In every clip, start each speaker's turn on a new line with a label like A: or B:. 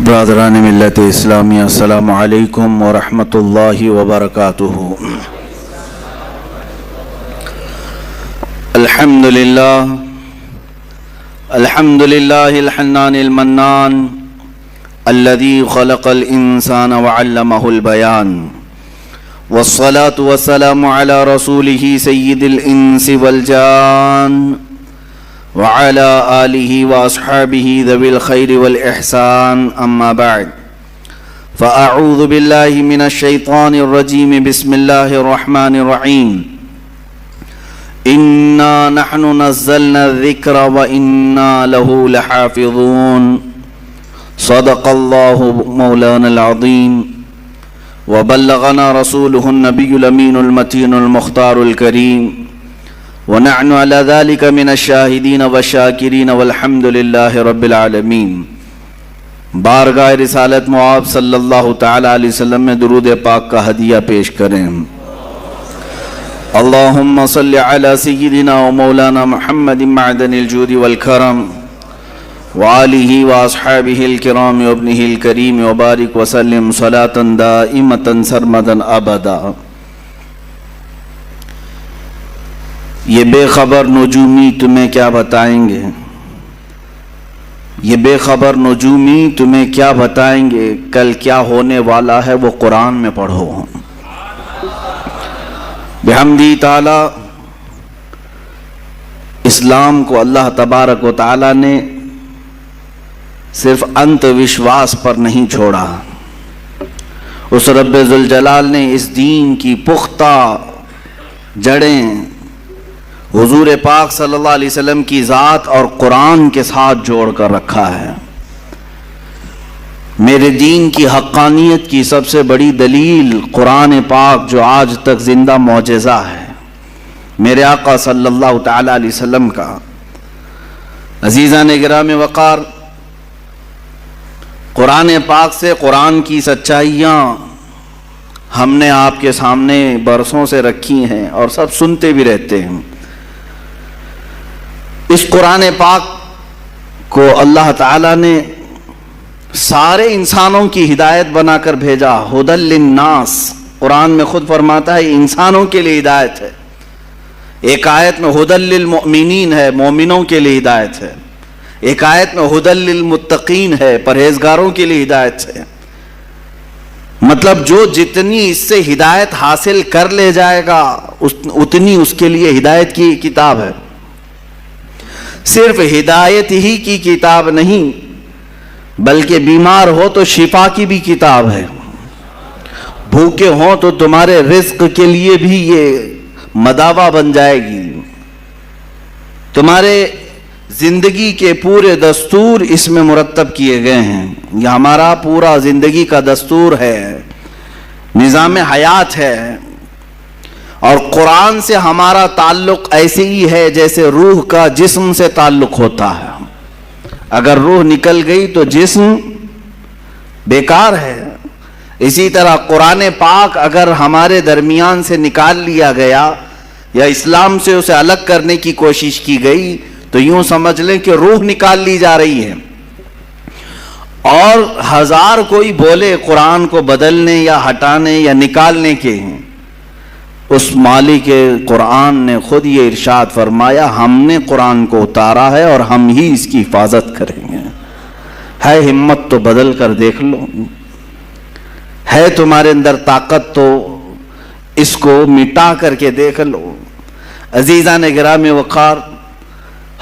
A: برادران ملت اسلامی، السلام علیکم ورحمۃ اللہ وبرکاتہ۔ الحمد للہ الحنان المنان الذي خلق الانسان وعلمه البیان، والصلاة والسلام على رسوله سید الانس والجان وعلى آلہ واصحابہ ذوی الخیر والإحسان، اما بعد فاعوذ باللہ من الشیطان الرجیم، بسم اللہ الرحمن الرحیم۔ انا نحن نزلنا الذکر وانا له لحافظون، صدق اللہ مولانا العظیم وبلغنا رسولہ النبی الامین المتین المختار الکریم، ونحن على ذلك من الشاہدین والشاکرین والحمد للہ رب العالمین۔ بارگاہ رسالت معاب صلی اللہ تعالی علیہ وسلم میں درود پاک کا ہدیہ پیش کریں۔ اللہم صلی علی سیدنا و مولانا محمد معدن الجود والکرم وآلہ واصحابہ الکرام وابنہ الکریم، وبارک وسلم صلاة دائمة سرمدا ابدا۔ یہ بے خبر نجومی تمہیں کیا بتائیں گے، یہ بے خبر نجومی تمہیں کیا بتائیں گے، کل کیا ہونے والا ہے وہ قرآن میں پڑھو۔ بحمدی تعالی اسلام کو اللہ تبارک و تعالی نے صرف انت وشواس پر نہیں چھوڑا، اس رب ذوالجلال نے اس دین کی پختہ جڑیں حضور پاک صلی اللہ علیہ وسلم کی ذات اور قرآن کے ساتھ جوڑ کر رکھا ہے۔ میرے دین کی حقانیت کی سب سے بڑی دلیل قرآن پاک جو آج تک زندہ معجزہ ہے، میرے آقا صلی اللہ تعالی علیہ وسلم کا۔ عزیزان گرامی وقار، قرآن پاک سے قرآن کی سچائیاں ہم نے آپ کے سامنے برسوں سے رکھی ہیں اور سب سنتے بھی رہتے ہیں۔ اس قرآن پاک کو اللہ تعالیٰ نے سارے انسانوں کی ہدایت بنا کر بھیجا، ھدی للناس۔ قرآن میں خود فرماتا ہے انسانوں کے لیے ہدایت ہے۔ ایک آیت میں ھدی للمؤمنین ہے، مومنوں کے لیے ہدایت ہے۔ ایک آیت میں ھدی للمتقین ہے، پرہیزگاروں کے لیے ہدایت ہے۔ مطلب جو جتنی اس سے ہدایت حاصل کر لے جائے گا اتنی اس کے لیے ہدایت کی کتاب ہے۔ صرف ہدایت ہی کی کتاب نہیں بلکہ بیمار ہو تو شفا کی بھی کتاب ہے، بھوکے ہوں تو تمہارے رزق کے لیے بھی یہ مداوا بن جائے گی، تمہارے زندگی کے پورے دستور اس میں مرتب کیے گئے ہیں۔ یہ ہمارا پورا زندگی کا دستور ہے، نظام حیات ہے، اور قرآن سے ہمارا تعلق ایسے ہی ہے جیسے روح کا جسم سے تعلق ہوتا ہے۔ اگر روح نکل گئی تو جسم بیکار ہے۔ اسی طرح قرآن پاک اگر ہمارے درمیان سے نکال لیا گیا یا اسلام سے اسے الگ کرنے کی کوشش کی گئی تو یوں سمجھ لیں کہ روح نکال لی جا رہی ہے۔ اور ہزار کوئی بولے قرآن کو بدلنے یا ہٹانے یا نکالنے کے ہیں، اس مالک قرآن نے خود یہ ارشاد فرمایا، ہم نے قرآن کو اتارا ہے اور ہم ہی اس کی حفاظت کریں گے۔ ہے ہمت تو بدل کر دیکھ لو، ہے تمہارے اندر طاقت تو اس کو مٹا کر کے دیکھ لو۔ عزیزان گرامی وقار،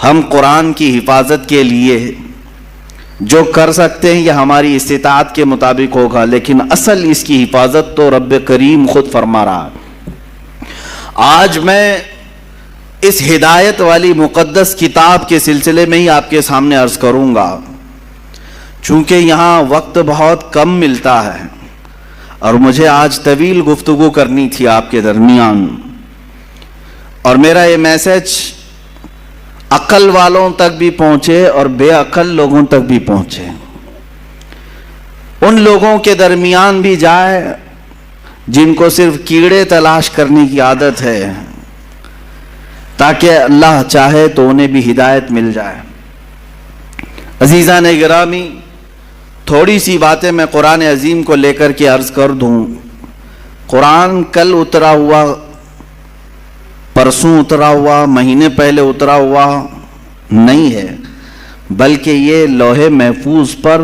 A: ہم قرآن کی حفاظت کے لیے جو کر سکتے ہیں یہ ہماری استطاعت کے مطابق ہوگا، لیکن اصل اس کی حفاظت تو رب کریم خود فرما رہا ہے۔ آج میں اس ہدایت والی مقدس کتاب کے سلسلے میں ہی آپ کے سامنے عرض کروں گا، چونکہ یہاں وقت بہت کم ملتا ہے اور مجھے آج طویل گفتگو کرنی تھی آپ کے درمیان، اور میرا یہ میسج عقل والوں تک بھی پہنچے اور بے عقل لوگوں تک بھی پہنچے، ان لوگوں کے درمیان بھی جائے جن کو صرف کیڑے تلاش کرنے کی عادت ہے، تاکہ اللہ چاہے تو انہیں بھی ہدایت مل جائے۔ عزیزان گرامی، تھوڑی سی باتیں میں قرآن عظیم کو لے کر کے عرض کر دوں. قرآن کل اترا ہوا، پرسوں اترا ہوا، مہینے پہلے اترا ہوا نہیں ہے، بلکہ یہ لوح محفوظ پر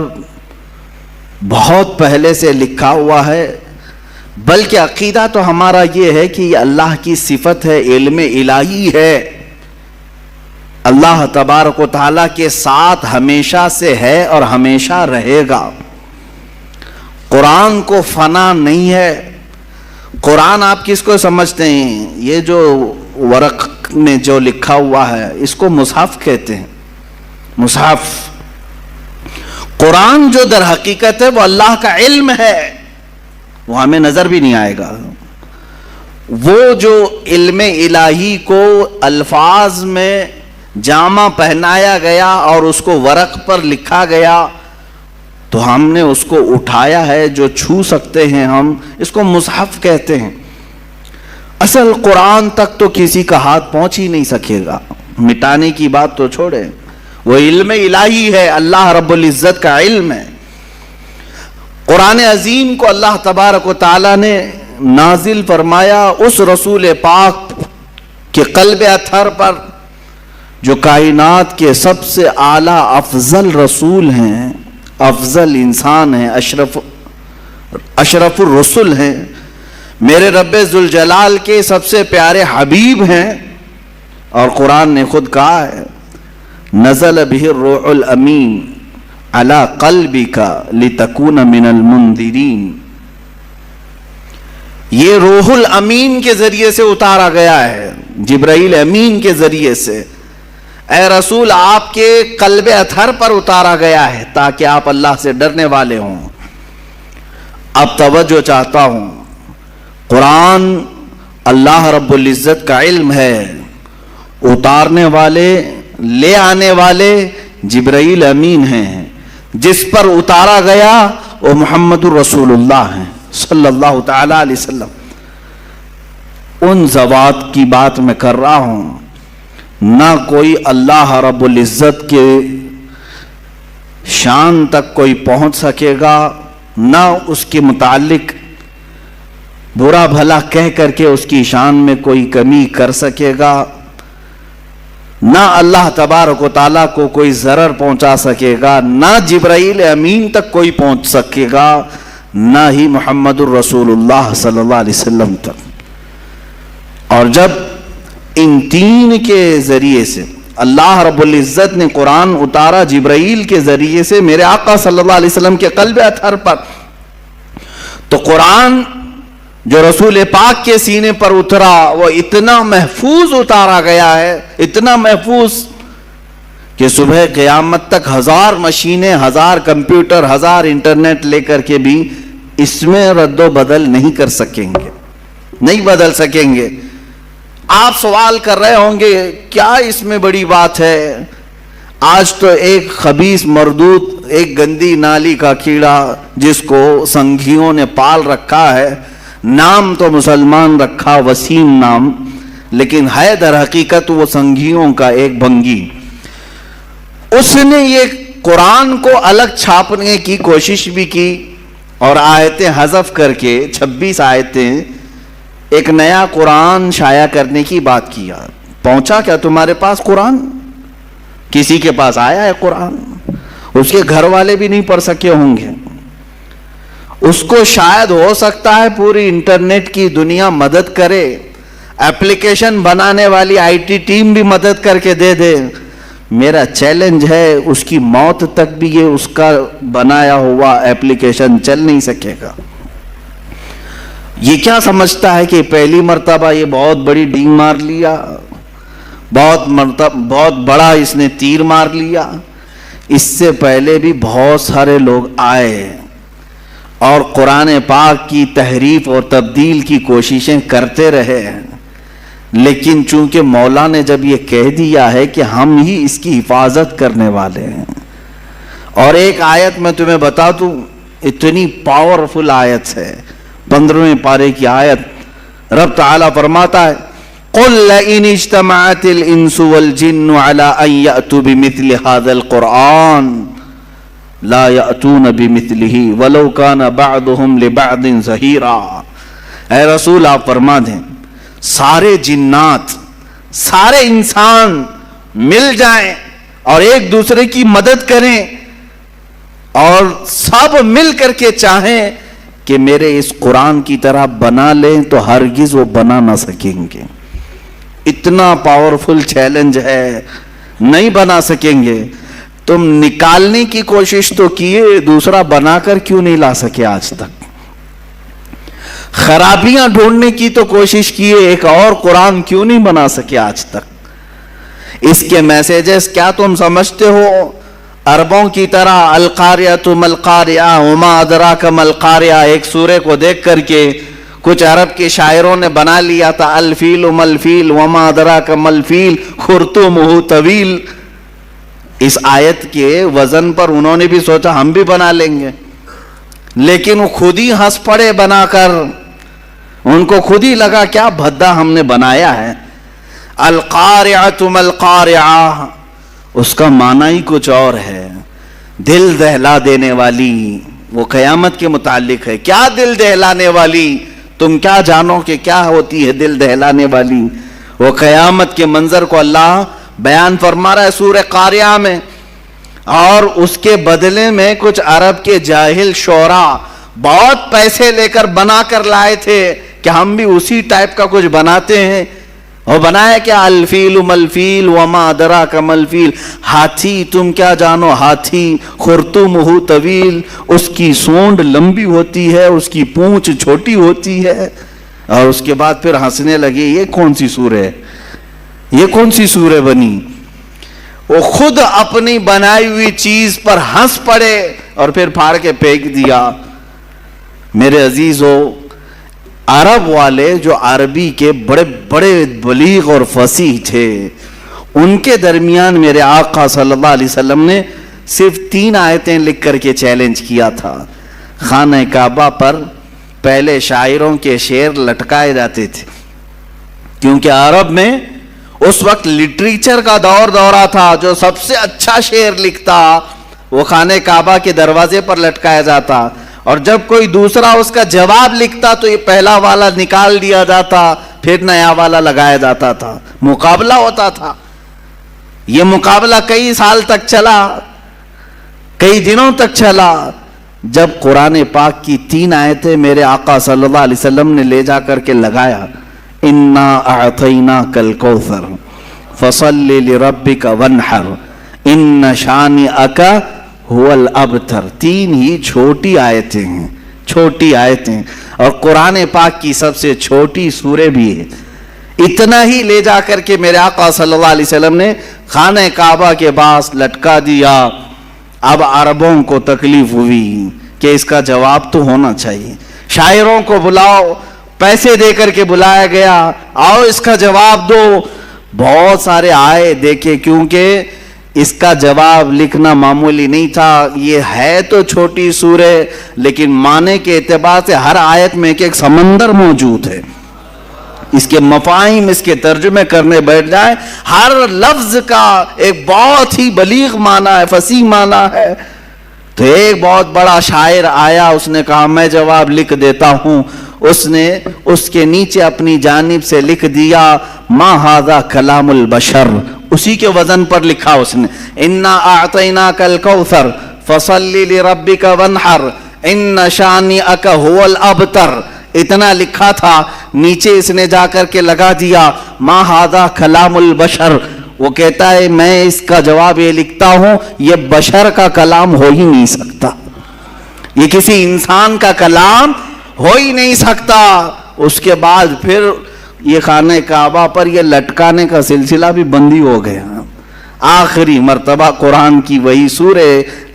A: بہت پہلے سے لکھا ہوا ہے. بلکہ عقیدہ تو ہمارا یہ ہے کہ یہ اللہ کی صفت ہے، علم الہی ہے، اللہ تبارک و تعالیٰ کے ساتھ ہمیشہ سے ہے اور ہمیشہ رہے گا. قرآن کو فنا نہیں ہے. قرآن آپ کس کو سمجھتے ہیں؟ یہ جو ورق میں جو لکھا ہوا ہے اس کو مصحف کہتے ہیں. مصحف. قرآن جو در حقیقت ہے وہ اللہ کا علم ہے، وہ ہمیں نظر بھی نہیں آئے گا. وہ جو علم الہی کو الفاظ میں جامہ پہنایا گیا اور اس کو ورق پر لکھا گیا تو ہم نے اس کو اٹھایا ہے، جو چھو سکتے ہیں ہم، اس کو مصحف کہتے ہیں. اصل قرآن تک تو کسی کا ہاتھ پہنچ ہی نہیں سکے گا. مٹانے کی بات تو چھوڑے، وہ علم الہی ہے، اللہ رب العزت کا علم ہے. قرآن عظیم کو اللہ تبارک و تعالیٰ نے نازل فرمایا اس رسول پاک کے قلب اطہر پر جو کائنات کے سب سے اعلیٰ افضل رسول ہیں، افضل انسان ہیں، اشرف الرسل ہیں، میرے رب ذوالجلال کے سب سے پیارے حبیب ہیں. اور قرآن نے خود کہا ہے نزل بہ الروح الامین علی قلبک لتکون من المنذرین. یہ روح الامین کے ذریعے سے اتارا گیا ہے، جبرائیل امین کے ذریعے سے. اے رسول آپ کے قلب اطہر پر اتارا گیا ہے تاکہ آپ اللہ سے ڈرنے والے ہوں. اب توجہ چاہتا ہوں، قرآن اللہ رب العزت کا علم ہے، اتارنے والے، لے آنے والے جبرائیل امین ہیں، جس پر اتارا گیا وہ محمد الرسول اللہ ہیں صلی اللہ تعالی علیہ وسلم. ان ذوات کی بات میں کر رہا ہوں، نہ کوئی اللہ رب العزت کے شان تک کوئی پہنچ سکے گا، نہ اس کے متعلق برا بھلا کہہ کر کے اس کی شان میں کوئی کمی کر سکے گا، نہ اللہ تبارک و تعالیٰ کو کوئی ضرر پہنچا سکے گا، نہ جبرائیل امین تک کوئی پہنچ سکے گا، نہ ہی محمد الرسول اللہ صلی اللہ علیہ وسلم تک. اور جب ان تین کے ذریعے سے اللہ رب العزت نے قرآن اتارا جبرائیل کے ذریعے سے میرے آقا صلی اللہ علیہ وسلم کے قلب اطہر پر، تو قرآن جو رسول پاک کے سینے پر اترا وہ اتنا محفوظ اتارا گیا ہے، اتنا محفوظ کہ صبح قیامت تک 1000 مشینیں، 1000 کمپیوٹر، 1000 انٹرنیٹ لے کر کے بھی اس میں رد و بدل نہیں کر سکیں گے، نہیں بدل سکیں گے. آپ سوال کر رہے ہوں گے کیا اس میں بڑی بات ہے؟ آج تو ایک خبیث مردود، ایک گندی نالی کا کیڑا جس کو سنگھیوں نے پال رکھا ہے، نام تو مسلمان رکھا وسیم نام، لیکن ہے در حقیقت وہ سنگھیوں کا ایک بھنگی. اس نے یہ قرآن کو الگ چھاپنے کی کوشش بھی کی اور آیتیں حذف کر کے 26 آیتیں ایک نیا قرآن شائع کرنے کی بات کیا. پہنچا کیا تمہارے پاس قرآن؟ کسی کے پاس آیا ہے قرآن؟ اس کے گھر والے بھی نہیں پڑھ سکے ہوں گے. اس کو شاید ہو سکتا ہے پوری انٹرنیٹ کی دنیا مدد کرے، ایپلیکیشن بنانے والی آئی ٹی ٹیم بھی مدد کر کے دے دے. میرا چیلنج ہے اس کی موت تک بھی یہ اس کا بنایا ہوا ایپلیکیشن چل نہیں سکے گا. یہ کیا سمجھتا ہے کہ پہلی مرتبہ یہ بہت بڑی ڈینگ مار لیا، بہت بڑا اس نے تیر مار لیا؟ اس سے پہلے بھی بہت سارے لوگ آئے اور قرآن پاک کی تحریف اور تبدیل کی کوششیں کرتے رہے، لیکن چونکہ مولا نے جب یہ کہہ دیا ہے کہ ہم ہی اس کی حفاظت کرنے والے ہیں. اور ایک آیت میں تمہیں بتا دوں، اتنی پاورفل آیت ہے، 15ویں پارے کی آیت. رب تعالیٰ فرماتا ہے قُلْ لَئِنِ اجْتَمَعَتِ الْإِنسُ وَالْجِنُّ عَلَىٰ أَن يَأْتُوا بِمِثْلِ هَذَا الْقُرْآنِ لا یأتون بمثلہ ولو کان بعضهم لبعض ظہیرا۔ اے رسول آپ فرما دیں سارے جنات سارے انسان مل جائیں اور ایک دوسرے کی مدد کریں اور سب مل کر کے چاہیں کہ میرے اس قرآن کی طرح بنا لیں تو ہرگز وہ بنا نہ سکیں گے۔ اتنا پاورفل چیلنج ہے، نہیں بنا سکیں گے۔ تم نکالنے کی کوشش تو کیے، دوسرا بنا کر کیوں نہیں لا سکے آج تک؟ خرابیاں ڈھونڈنے کی تو کوشش کیے، ایک اور قرآن کیوں نہیں بنا سکے آج تک؟ اس کے میسیجز کیا تم سمجھتے ہو عربوں کی طرح القاریۃ ملقاریہ وما ادراک ملقاریہ؟ ایک سورے کو دیکھ کر کے کچھ عرب کے شاعروں نے بنا لیا تھا الفیل ملفیل وما ادراک ملفیل خرطومہ طویل۔ اس آیت کے وزن پر انہوں نے بھی سوچا ہم بھی بنا لیں گے، لیکن وہ خود ہی ہنس پڑے بنا کر، ان کو خود ہی لگا کیا بھدا ہم نے بنایا ہے۔ القاریۃ ملقاریہ اس کا معنی ہی کچھ اور ہے، دل دہلا دینے والی۔ وہ قیامت کے متعلق ہے، کیا دل دہلانے والی؟ تم کیا جانو کہ کیا ہوتی ہے دل دہلانے والی؟ وہ قیامت کے منظر کو اللہ بیان فرما رہا ہے سورہ قاریہ میں، اور اس کے بدلے میں کچھ عرب کے جاہل شعراء بہت پیسے لے کر بنا کر لائے تھے کہ ہم بھی اسی ٹائپ کا کچھ بناتے ہیں۔ اور بنایا کیا؟ الفیل ملفیل وما ادراک ملفیل، ہاتھی تم کیا جانو ہاتھی، خرطومہ طویل اس کی سونڈ لمبی ہوتی ہے، اس کی پونچھ چھوٹی ہوتی ہے۔ اور اس کے بعد پھر ہنسنے لگے، یہ کون سی سورہ ہے، یہ کون سی سورہ بنی؟ وہ خود اپنی بنائی ہوئی چیز پر ہنس پڑے اور پھر پھاڑ کے پھینک دیا۔ میرے عزیزو، عرب والے جو عربی کے بڑے بڑے بلیغ اور فصیح تھے، ان کے درمیان میرے آقا صلی اللہ علیہ وسلم نے صرف 3 آیتیں لکھ کر کے چیلنج کیا تھا۔ خانہ کعبہ پر پہلے شاعروں کے شعر لٹکائے جاتے تھے، کیونکہ عرب میں اس وقت لٹریچر کا دورہ تھا۔ جو سب سے اچھا شعر لکھتا وہ خانہ کعبہ کے دروازے پر لٹکایا جاتا، اور جب کوئی دوسرا اس کا جواب لکھتا تو یہ پہلا والا نکال دیا جاتا، پھر نیا والا لگایا جاتا تھا، مقابلہ ہوتا تھا۔ یہ مقابلہ کئی سال تک چلا، کئی دنوں تک چلا، جب قرآن پاک کی 3 آیتیں میرے آقا صلی اللہ علیہ وسلم نے لے جا کر کے لگایا، انا اعطیناک الکوثر فصل لربک وانحر ان شانئک هو الابتر۔ 3 ہی چھوٹی آیتیں ہیں، چھوٹی آیتیں، اور قرآن پاک کی سب سے چھوٹی سورہ بھی ہے۔ اتنا ہی لے جا کر کے میرے آقا صلی اللہ علیہ وسلم نے خانہ کعبہ کے پاس لٹکا دیا۔ اب عربوں کو تکلیف ہوئی کہ اس کا جواب تو ہونا چاہیے، شاعروں کو بلاؤ، پیسے دے کر کے بلایا گیا، آؤ اس کا جواب دو۔ بہت سارے آئے دیکھے، کیونکہ اس کا جواب لکھنا معمولی نہیں تھا۔ یہ ہے تو چھوٹی سورہ، لیکن معنی کے اعتبار سے ہر آیت میں ایک سمندر موجود ہے۔ اس کے مفاہیم، اس کے ترجمے کرنے بیٹھ جائیں، ہر لفظ کا ایک بہت ہی بلیغ معنی ہے، فصیح معنی ہے۔ تو ایک بہت بڑا شاعر آیا، اس نے کہا میں جواب لکھ دیتا ہوں۔ اس نے اس کے نیچے اپنی جانب سے لکھ دیا ما ھذا کلام البشر، اسی کے وزن پر لکھا اس نے، انا اعطیناک الکوثر فصل لربک وانحر ان شانئک ھو الابتر، اتنا لکھا تھا۔ نیچے اس نے جا کر کے لگا دیا ما ھذا کلام البشر۔ وہ کہتا ہے میں اس کا جواب یہ لکھتا ہوں، یہ بشر کا کلام ہو ہی نہیں سکتا، یہ کسی انسان کا کلام ہو ہی نہیں سکتا۔ اس کے بعد پھر یہ خانہ کعبہ پر یہ لٹکانے کا سلسلہ بھی بندی ہو گیا۔ آخری مرتبہ قرآن کی وہی سورہ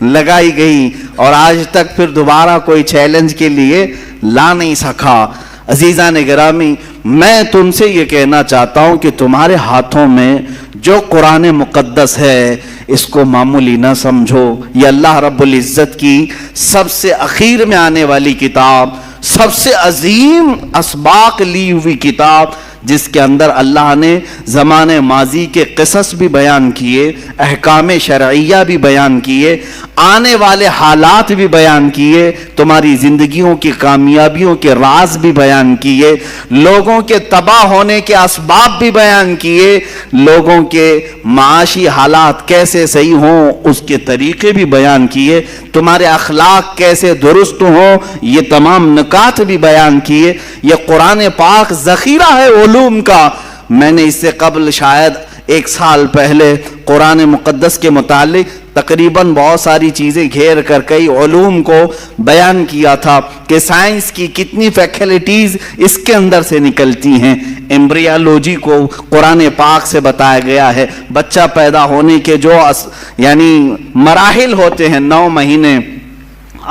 A: لگائی گئی، اور آج تک پھر دوبارہ کوئی چیلنج کے لیے لا نہیں سکا۔ عزیزان گرامی، میں تم سے یہ کہنا چاہتا ہوں کہ تمہارے ہاتھوں میں جو قرآن مقدس ہے اس کو معمولی نہ سمجھو۔ یہ اللہ رب العزت کی سب سے اخیر میں آنے والی کتاب، سب سے عظیم اسباق لی ہوئی کتاب، جس کے اندر اللہ نے زمانے ماضی کے قصص بھی بیان کیے، احکام شرعیہ بھی بیان کیے، آنے والے حالات بھی بیان کیے، تمہاری زندگیوں کی کامیابیوں کے راز بھی بیان کیے، لوگوں کے تباہ ہونے کے اسباب بھی بیان کیے، لوگوں کے معاشی حالات کیسے صحیح ہوں اس کے طریقے بھی بیان کیے، تمہارے اخلاق کیسے درست ہوں یہ تمام نکات بھی بیان کیے۔ یہ قرآن پاک ذخیرہ ہے علوم کا۔ میں نے اس سے قبل شاید 1 سال پہلے قرآن مقدس کے متعلق تقریباً بہت ساری چیزیں گھیر کر کئی علوم کو بیان کیا تھا کہ سائنس کی کتنی فیکلٹیز اس کے اندر سے نکلتی ہیں۔ ایمبریالوجی کو قرآن پاک سے بتایا گیا ہے، بچہ پیدا ہونے کے جو یعنی مراحل ہوتے ہیں 9 مہینے،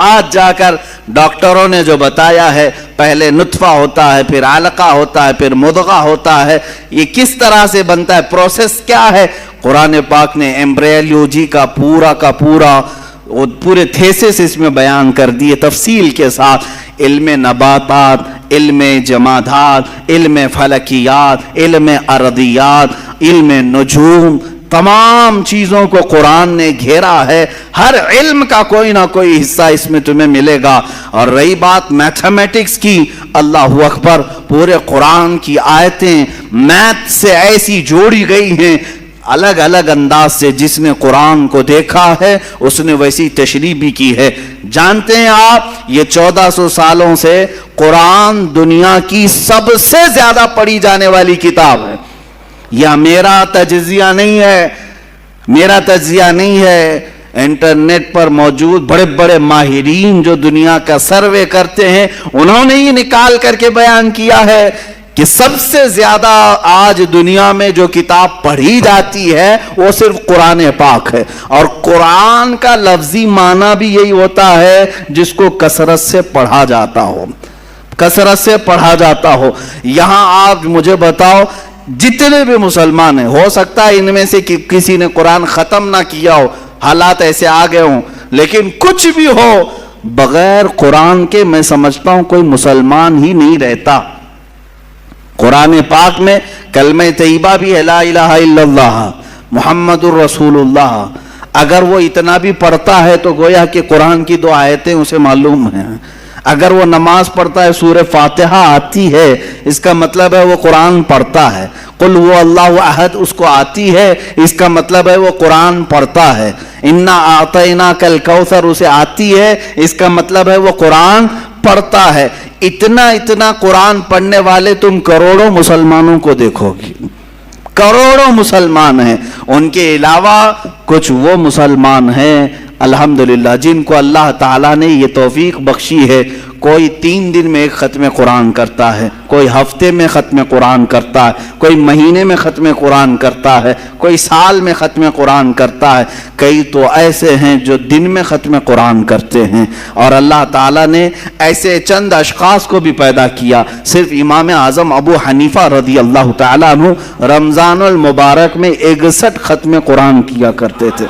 A: آج جا کر ڈاکٹروں نے جو بتایا ہے، پہلے نطفہ ہوتا ہے، پھر علقہ ہوتا ہے، پھر مضغہ ہوتا ہے، یہ کس طرح سے بنتا ہے، پروسیس کیا ہے، قرآن پاک نے ایمبریالوجی کا پورے تھیسس اس میں بیان کر دیے تفصیل کے ساتھ۔ علم نباتات، علم جمادات، علم فلکیات، علم ارضیات، علم نجوم، تمام چیزوں کو قرآن نے گھیرا ہے۔ ہر علم کا کوئی نہ کوئی حصہ اس میں تمہیں ملے گا۔ اور رہی بات میتھمیٹکس کی، اللہ اکبر، پورے قرآن کی آیتیں میتھ سے ایسی جوڑی گئی ہیں الگ الگ انداز سے، جس نے قرآن کو دیکھا ہے اس نے ویسی تشریح بھی کی ہے۔ جانتے ہیں آپ، یہ 1400 سالوں سے قرآن دنیا کی سب سے زیادہ پڑھی جانے والی کتاب ہے۔ یہ میرا تجزیہ نہیں ہے، انٹرنیٹ پر موجود بڑے بڑے ماہرین جو دنیا کا سروے کرتے ہیں انہوں نے یہ نکال کر کے بیان کیا ہے کہ سب سے زیادہ آج دنیا میں جو کتاب پڑھی جاتی ہے وہ صرف قرآن پاک ہے، اور قرآن کا لفظی معنی بھی یہی ہوتا ہے جس کو کثرت سے پڑھا جاتا ہو، کثرت سے پڑھا جاتا ہو۔ یہاں آپ مجھے بتاؤ، جتنے بھی مسلمان ہیں، ہو سکتا ہے ان میں سے کسی نے قرآن ختم نہ کیا ہو، حالات ایسے آ گئے ہوں، لیکن کچھ بھی ہو، بغیر قرآن کے میں سمجھتا ہوں کوئی مسلمان ہی نہیں رہتا۔ قرآن پاک میں کلمہ طیبہ بھی ہے، لا الہ الا اللہ محمد الرسول اللہ، اگر وہ اتنا بھی پڑھتا ہے تو گویا کہ قرآن کی 2 آیتیں اسے معلوم ہیں۔ اگر وہ نماز پڑھتا ہے، سورہ فاتحہ آتی ہے، اس کا مطلب ہے وہ قرآن پڑھتا ہے۔ قل هو اللہ احد اس کو آتی ہے، اس کا مطلب ہے وہ قرآن پڑھتا ہے۔ انا اعطیناک الکوثر اسے آتی ہے، اس کا مطلب ہے وہ قرآن پڑھتا ہے۔ اتنا قرآن پڑھنے والے تم کروڑوں مسلمانوں کو دیکھو گی، کروڑوں مسلمان ہیں۔ ان کے علاوہ کچھ وہ مسلمان ہیں الحمدللہ جن کو اللہ تعالیٰ نے یہ توفیق بخشی ہے، کوئی 3 دن میں 1 ختم قرآن کرتا ہے، کوئی ہفتے میں ختم قرآن کرتا ہے، کوئی مہینے میں ختم قرآن کرتا ہے، کوئی سال میں ختم قرآن کرتا ہے، کئی تو ایسے ہیں جو دن میں ختم قرآن کرتے ہیں۔ اور اللہ تعالیٰ نے ایسے چند اشخاص کو بھی پیدا کیا۔ صرف امام اعظم ابو حنیفہ رضی اللہ تعالیٰ عنہ رمضان المبارک میں 61 ختم قرآن کیا کرتے تھے،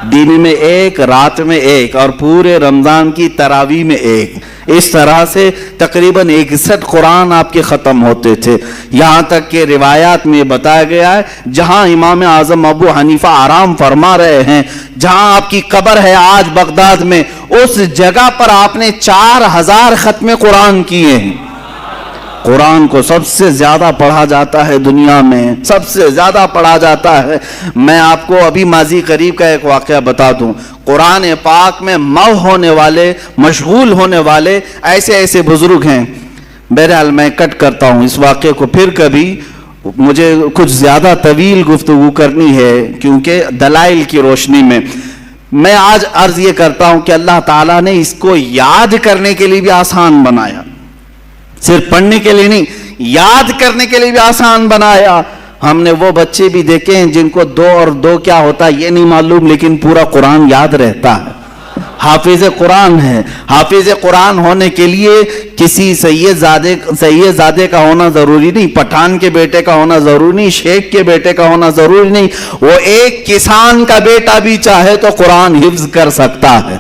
A: دن میں 1، رات میں 1، اور پورے رمضان کی تراویح میں 1۔ اس طرح سے تقریباً 61 قرآن آپ کے ختم ہوتے تھے۔ یہاں تک کہ روایات میں بتایا گیا ہے جہاں امام اعظم ابو حنیفہ آرام فرما رہے ہیں، جہاں آپ کی قبر ہے آج بغداد میں، اس جگہ پر آپ نے 4000 ختم قرآن کیے ہیں۔ قرآن کو سب سے زیادہ پڑھا جاتا ہے دنیا میں، سب سے زیادہ پڑھا جاتا ہے۔ میں آپ کو ابھی ماضی قریب کا ایک واقعہ بتا دوں۔ قرآن پاک میں ہونے والے، مشغول ہونے والے ایسے بزرگ ہیں۔ بہرحال میں کٹ کرتا ہوں اس واقعے کو، پھر کبھی مجھے کچھ زیادہ طویل گفتگو کرنی ہے کیونکہ دلائل کی روشنی میں آج عرض یہ کرتا ہوں کہ اللہ تعالیٰ نے اس کو یاد کرنے کے لیے بھی آسان بنایا، صرف پڑھنے کے لیے نہیں، یاد کرنے کے لیے بھی آسان بنایا۔ ہم نے وہ بچے بھی دیکھے ہیں جن کو 2 اور 2 کیا ہوتا ہے یہ نہیں معلوم، لیکن پورا قرآن یاد رہتا ہے، حافظ قرآن ہے۔ حافظ قرآن ہونے کے لیے کسی سید زادے کا ہونا ضروری نہیں، پٹھان کے بیٹے کا ہونا ضروری نہیں، شیخ کے بیٹے کا ہونا ضروری نہیں، وہ ایک کسان کا بیٹا بھی چاہے تو قرآن حفظ کر سکتا ہے۔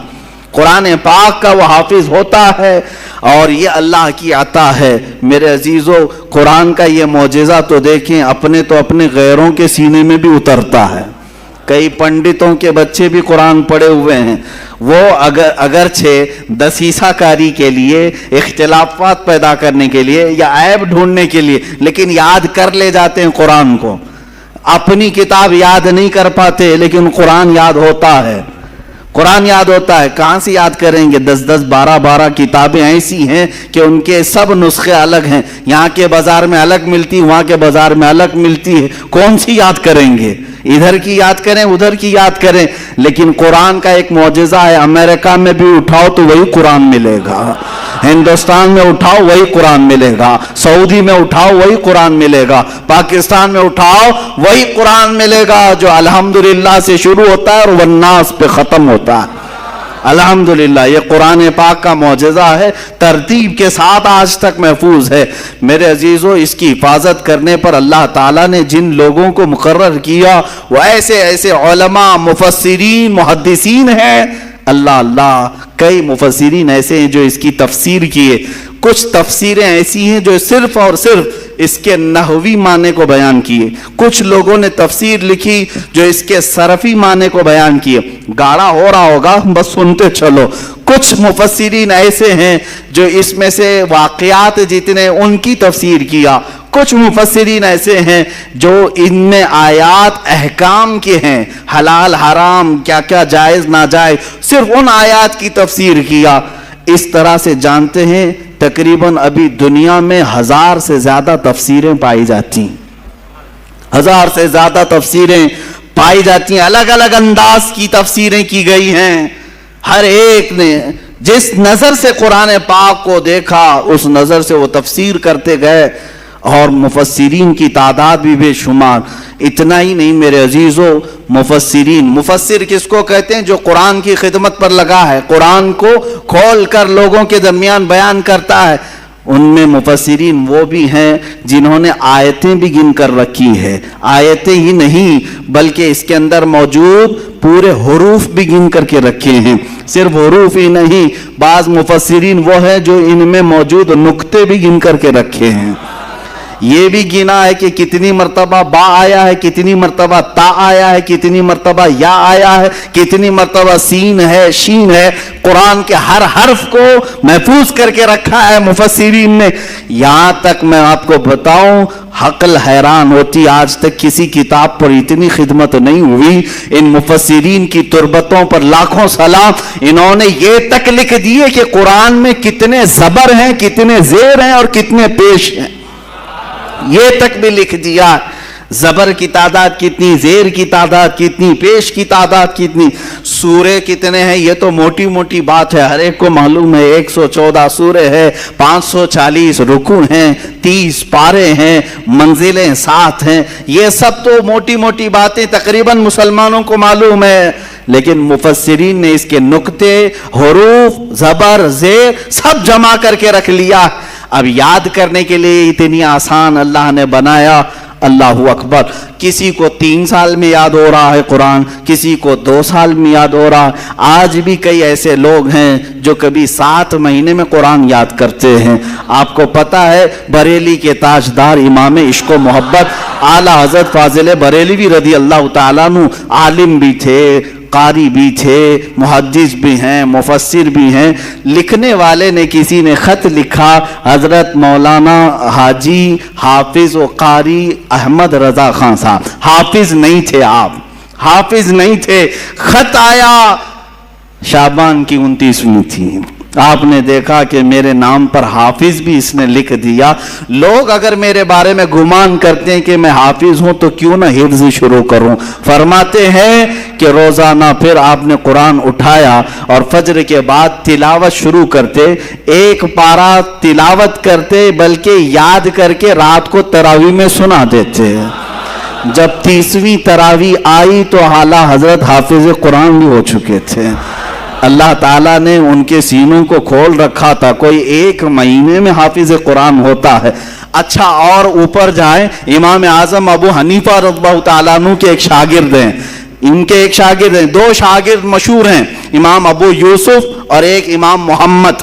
A: قرآن پاک کا وہ حافظ ہوتا ہے۔ اور یہ اللہ کی عطا ہے میرے عزیزو. قرآن کا یہ معجزہ تو دیکھیں, اپنے تو اپنے غیروں کے سینے میں بھی اترتا ہے. کئی پنڈتوں کے بچے بھی قرآن پڑھے ہوئے ہیں, وہ اگرچہ دسیسہ کاری کے لیے, اختلافات پیدا کرنے کے لیے یا عیب ڈھونڈنے کے لیے, لیکن یاد کر لے جاتے ہیں قرآن کو. اپنی کتاب یاد نہیں کر پاتے لیکن قرآن یاد ہوتا ہے. قرآن یاد ہوتا ہے. کہاں سے یاد کریں گے؟ 10 12 کتابیں ایسی ہیں کہ ان کے سب نسخے الگ ہیں. یہاں کے بازار میں الگ ملتی, وہاں کے بازار میں الگ ملتی ہے. کون سی یاد کریں گے؟ ادھر کی یاد کریں, ادھر کی یاد کریں. لیکن قرآن کا ایک معجزہ ہے, امریکہ میں بھی اٹھاؤ تو وہی قرآن ملے گا, ہندوستان میں اٹھاؤ وہی قرآن ملے گا, سعودی میں اٹھاؤ وہی قرآن ملے گا, پاکستان میں اٹھاؤ وہی قرآن ملے گا جو الحمدللہ سے شروع ہوتا ہے اور والناس پہ ختم ہوتا ہے. الحمدللہ یہ قرآن پاک کا معجزہ ہے, ترتیب کے ساتھ آج تک محفوظ ہے. میرے عزیزو, اس کی حفاظت کرنے پر اللہ تعالیٰ نے جن لوگوں کو مقرر کیا وہ ایسے ایسے علماء, مفسرین, محدثین ہیں. اللہ کئی مفسرین ایسے ہیں جو اس کی تفسیر کیے. کچھ تفسیریں ایسی ہیں جو صرف اور صرف اس کے نحوی معنی کو بیان کیے. کچھ لوگوں نے تفسیر لکھی جو اس کے صرفی معنی کو بیان کیے. گاڑا ہو رہا ہوگا, بس سنتے چلو. کچھ مفسرین ایسے ہیں جو اس میں سے واقعات جتنے ان کی تفسیر کیا. کچھ مفسرین ایسے ہیں جو ان میں آیات احکام کے ہیں, حلال حرام, کیا کیا جائز ناجائز, صرف ان آیات کی تفسیر کیا. اس طرح سے جانتے ہیں تقریباً ابھی دنیا میں 1000 سے زیادہ تفسیریں پائی جاتی ہیں. 1000 سے زیادہ تفسیریں پائی جاتی ہیں. الگ الگ انداز کی تفسیریں کی گئی ہیں. ہر ایک نے جس نظر سے قرآن پاک کو دیکھا اس نظر سے وہ تفسیر کرتے گئے, اور مفسرین کی تعداد بھی بے شمار. اتنا ہی نہیں میرے عزیزو, مفسر کس کو کہتے ہیں؟ جو قرآن کی خدمت پر لگا ہے, قرآن کو کھول کر لوگوں کے درمیان بیان کرتا ہے. ان میں مفسرین وہ بھی ہیں جنہوں نے آیتیں بھی گن کر رکھی ہے. آیتیں ہی نہیں بلکہ اس کے اندر موجود پورے حروف بھی گن کر کے رکھے ہیں. صرف حروف ہی نہیں, بعض مفسرین وہ ہیں جو ان میں موجود نقطے بھی گن کر کے رکھے ہیں. یہ بھی گنا ہے کہ کتنی مرتبہ با آیا ہے, کتنی مرتبہ تا آیا ہے, کتنی مرتبہ یا آیا ہے, کتنی مرتبہ سین ہے, شین ہے. قرآن کے ہر حرف کو محفوظ کر کے رکھا ہے مفسرین نے. یہاں تک میں آپ کو بتاؤں, عقل حیران ہوتی, آج تک کسی کتاب پر اتنی خدمت نہیں ہوئی. ان مفسرین کی تربتوں پر لاکھوں سلام. انہوں نے یہ تک لکھ دیے کہ قرآن میں کتنے زبر ہیں, کتنے زیر ہیں اور کتنے پیش ہیں. یہ تک بھی لکھ دیا. زبر کی تعداد کتنی, زیر کی تعداد کتنی, پیش کی تعداد کتنی, سورے کتنے ہیں, یہ تو موٹی موٹی بات ہے, ہر ایک کو معلوم ہے. 114 سورے ہیں, 540 رکوع ہیں, 30 پارے ہیں, منزلیں 7 ہیں. یہ سب تو موٹی موٹی باتیں تقریباً مسلمانوں کو معلوم ہے. لیکن مفسرین نے اس کے نقطے, حروف, زبر, زیر سب جمع کر کے رکھ لیا. اب یاد کرنے کے لیے اتنی آسان اللہ نے بنایا. اللہ اکبر. کسی کو 3 سال میں یاد ہو رہا ہے قرآن, کسی کو 2 سال میں یاد ہو رہا ہے. آج بھی کئی ایسے لوگ ہیں جو کبھی 7 مہینے میں قرآن یاد کرتے ہیں. آپ کو پتا ہے بریلی کے تاجدار امام عشق و محبت اعلیٰ حضرت فاضل بریلوی رضی اللہ تعالیٰ عنہ عالم بھی تھے, قاری بھی تھے, محدث بھی ہیں, مفسر بھی ہیں. لکھنے والے نے, کسی نے خط لکھا, حضرت مولانا حاجی حافظ و قاری احمد رضا خان صاحب. حافظ نہیں تھے آپ, حافظ نہیں تھے. خط آیا, شعبان کی 29ویں تھی. آپ نے دیکھا کہ میرے نام پر حافظ بھی اس نے لکھ دیا. لوگ اگر میرے بارے میں گمان کرتے ہیں کہ میں حافظ ہوں تو کیوں نہ حفظ شروع کروں. فرماتے ہیں کہ روزانہ پھر آپ نے قرآن اٹھایا اور فجر کے بعد تلاوت شروع کرتے. 1 پارہ تلاوت کرتے, بلکہ یاد کر کے رات کو تراویح میں سنا دیتے. جب 30ویں تراویح آئی تو اعلیٰ حضرت حافظ قرآن بھی ہو چکے تھے. اللہ تعالیٰ نے ان کے سینوں کو کھول رکھا تھا. کوئی 1 مہینے میں حافظ قرآن ہوتا ہے. اچھا, اور اوپر جائیں, امام اعظم ابو حنیفہ رضی اللہ تعالیٰ عنہ کے ایک شاگرد ہیں. ان کے ایک شاگرد ہیں, 2 شاگرد مشہور ہیں, امام ابو یوسف اور ایک امام محمد.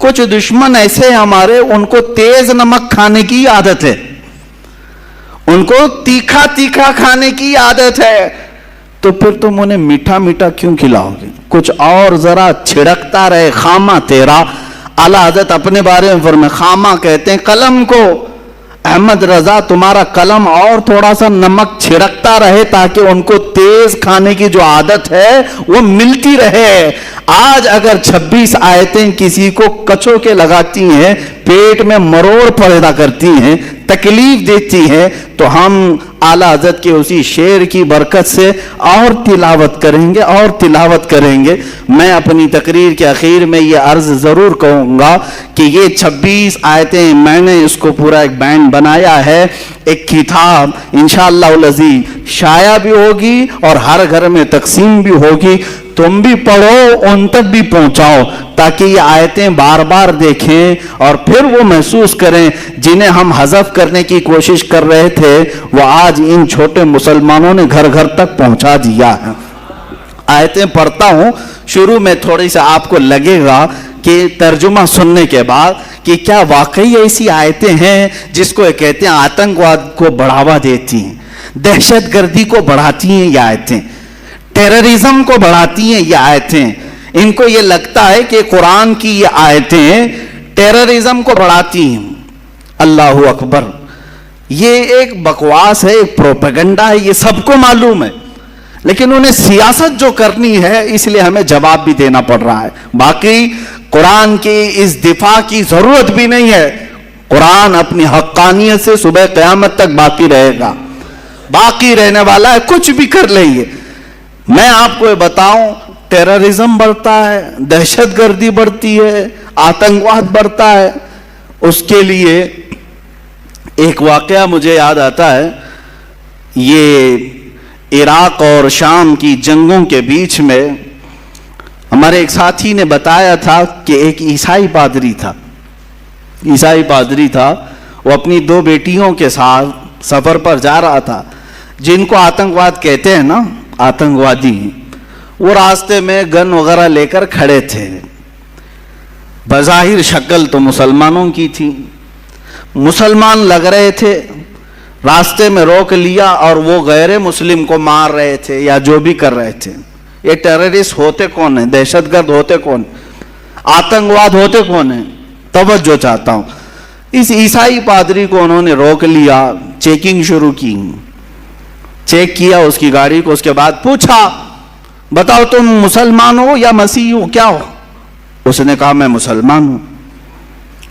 A: کچھ دشمن ایسے ہیں ہمارے، ان کو تیز نمک کھانے کی عادت ہے، ان کو تیکھا تیکھا کھانے کی عادت ہے، تو پھر تم انہیں میٹھا میٹھا کیوں کھلاؤ گے؟ کچھ اور ذرا چھڑکتا رہے، خامہ تیرا۔ اعلیٰ حضرت اپنے بارے میں فرمائے، خامہ کہتے ہیں قلم کو، احمد رضا تمہارا قلم اور تھوڑا سا نمک چھڑکتا رہے تاکہ ان کو تیز کھانے کی جو عادت ہے وہ ملتی رہے۔ آج اگر 26 آیتیں کسی کو کچو کے لگاتی ہیں، پیٹ میں مروڑ پیدا کرتی ہیں، تکلیف دیتی ہیں، تو ہم اعلیٰ حضرت کے اسی شعر کی برکت سے اور تلاوت کریں گے اور تلاوت کریں گے۔ میں اپنی تقریر کے اخیر میں یہ عرض ضرور کہوں گا کہ یہ 26 آیتیں میں نے اس کو پورا ایک بینڈ بنایا ہے، ایک کتاب انشاءاللہ العزیز شائع بھی ہوگی اور ہر گھر میں تقسیم بھی ہوگی۔ تم بھی پڑھو، ان تک بھی پہنچاؤ، تاکہ یہ آیتیں بار بار دیکھیں اور پھر وہ محسوس کریں جنہیں ہم حذف کرنے کی کوشش کر رہے تھے، وہ آج ان چھوٹے مسلمانوں نے گھر گھر تک پہنچا دیا ہے۔ آیتیں پڑھتا ہوں، شروع میں تھوڑی سا آپ کو لگے گا کہ ترجمہ سننے کے بعد کہ کیا واقعی ایسی آیتیں ہیں جس کو کہتے ہیں آتنکواد کو بڑھاوا دیتی ہیں، دہشت گردی کو بڑھاتی ہیں یہ آیتیں، ٹیررزم کو بڑھاتی ہیں یہ آیتیں۔ ان کو یہ لگتا ہے کہ قرآن کی یہ آیتیں ٹیررزم کو بڑھاتی ہیں۔ اللہ اکبر، یہ ایک بکواس ہے، ایک پروپیگنڈا ہے، یہ سب کو معلوم ہے، لیکن انہیں سیاست جو کرنی ہے اس لیے ہمیں جواب بھی دینا پڑ رہا ہے۔ باقی قرآن کی اس دفاع کی ضرورت بھی نہیں ہے، قرآن اپنی حقانیت سے صبح قیامت تک باقی رہے گا، باقی رہنے والا ہے، کچھ بھی کر لیں۔ میں آپ کو یہ بتاؤں، ٹیررزم بڑھتا ہے، دہشت گردی بڑھتی ہے، آتنکواد بڑھتا ہے، اس کے لیے ایک واقعہ مجھے یاد آتا ہے۔ یہ عراق اور شام کی جنگوں کے بیچ میں ہمارے ایک ساتھی نے بتایا تھا کہ ایک عیسائی پادری تھا، وہ اپنی 2 بیٹیوں کے ساتھ سفر پر جا رہا تھا، جن کو آتنکواد کہتے ہیں نا، آتنکوادی، وہ راستے میں گن وغیرہ لے کر کھڑے تھے، بظاہر شکل تو مسلمانوں کی تھی، مسلمان لگ رہے تھے، راستے میں روک لیا اور وہ غیر مسلم کو مار رہے تھے یا جو بھی کر رہے تھے۔ یہ ٹیررسٹ ہوتے کون ہیں؟ دہشت گرد ہوتے کون؟ آتنکواد ہوتے کون ہیں؟ توجہ چاہتا ہوں۔ اس عیسائی پادری کو انہوں نے روک لیا، چیکنگ شروع کی، چیک کیا اس کی گاڑی کو، اس کے بعد پوچھا بتاؤ تم مسلمان ہو یا مسیح ہو، کیا ہو؟ اس نے کہا میں مسلمان ہوں۔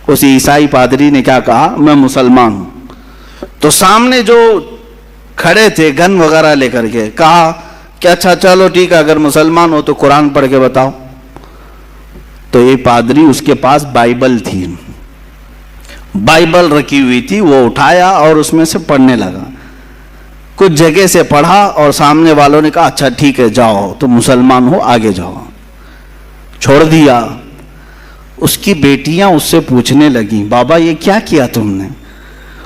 A: اس عیسائی پادری نے کیا کہا؟ میں مسلمان ہوں۔ تو سامنے جو کھڑے تھے گن وغیرہ لے کر کے کہا کہ اچھا چلو ٹھیک ہے، اگر مسلمان ہو تو قرآن پڑھ کے بتاؤ۔ تو یہ پادری، اس کے پاس بائبل تھی، بائبل رکھی ہوئی تھی، وہ اٹھایا اور اس میں سے پڑھنے لگا، کچھ جگہ سے پڑھا اور سامنے والوں نے کہا اچھا ٹھیک ہے جاؤ، تو مسلمان ہو، آگے جاؤ، چھوڑ دیا۔ اس کی بیٹیاں اس سے پوچھنے لگیں بابا یہ کیا کیا تم نے؟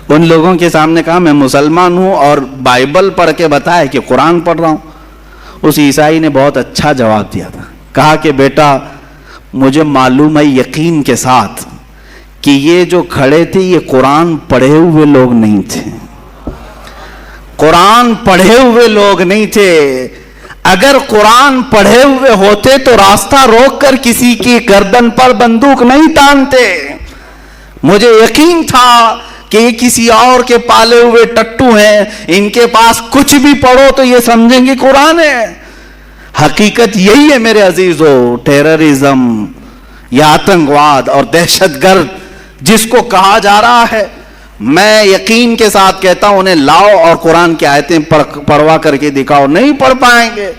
A: ان لوگوں کے سامنے کہا میں مسلمان ہوں اور بائبل پڑھ کے بتایا کہ قرآن پڑھ رہا ہوں۔ اس عیسائی نے بہت اچھا جواب دیا تھا، کہا کہ بیٹا مجھے معلوم ہے یقین کے ساتھ کہ یہ جو کھڑے تھے یہ قرآن پڑھے ہوئے لوگ نہیں تھے، قرآن پڑھے ہوئے لوگ نہیں تھے۔ اگر قرآن پڑھے ہوئے ہوتے تو راستہ روک کر کسی کی گردن پر بندوق نہیں تانتے۔ مجھے یقین تھا کہ یہ کسی اور کے پالے ہوئے ٹٹو ہیں، ان کے پاس کچھ بھی پڑھو تو یہ سمجھیں گے قرآن ہے۔ حقیقت یہی ہے میرے عزیزو، ٹیررزم یا آتنکواد اور دہشت گرد جس کو کہا جا رہا ہے، میں یقین کے ساتھ کہتا ہوں انہیں لاؤ اور قرآن کی آیتیں پڑھوا کر کے دکھاؤ، نہیں پڑھ پائیں گے۔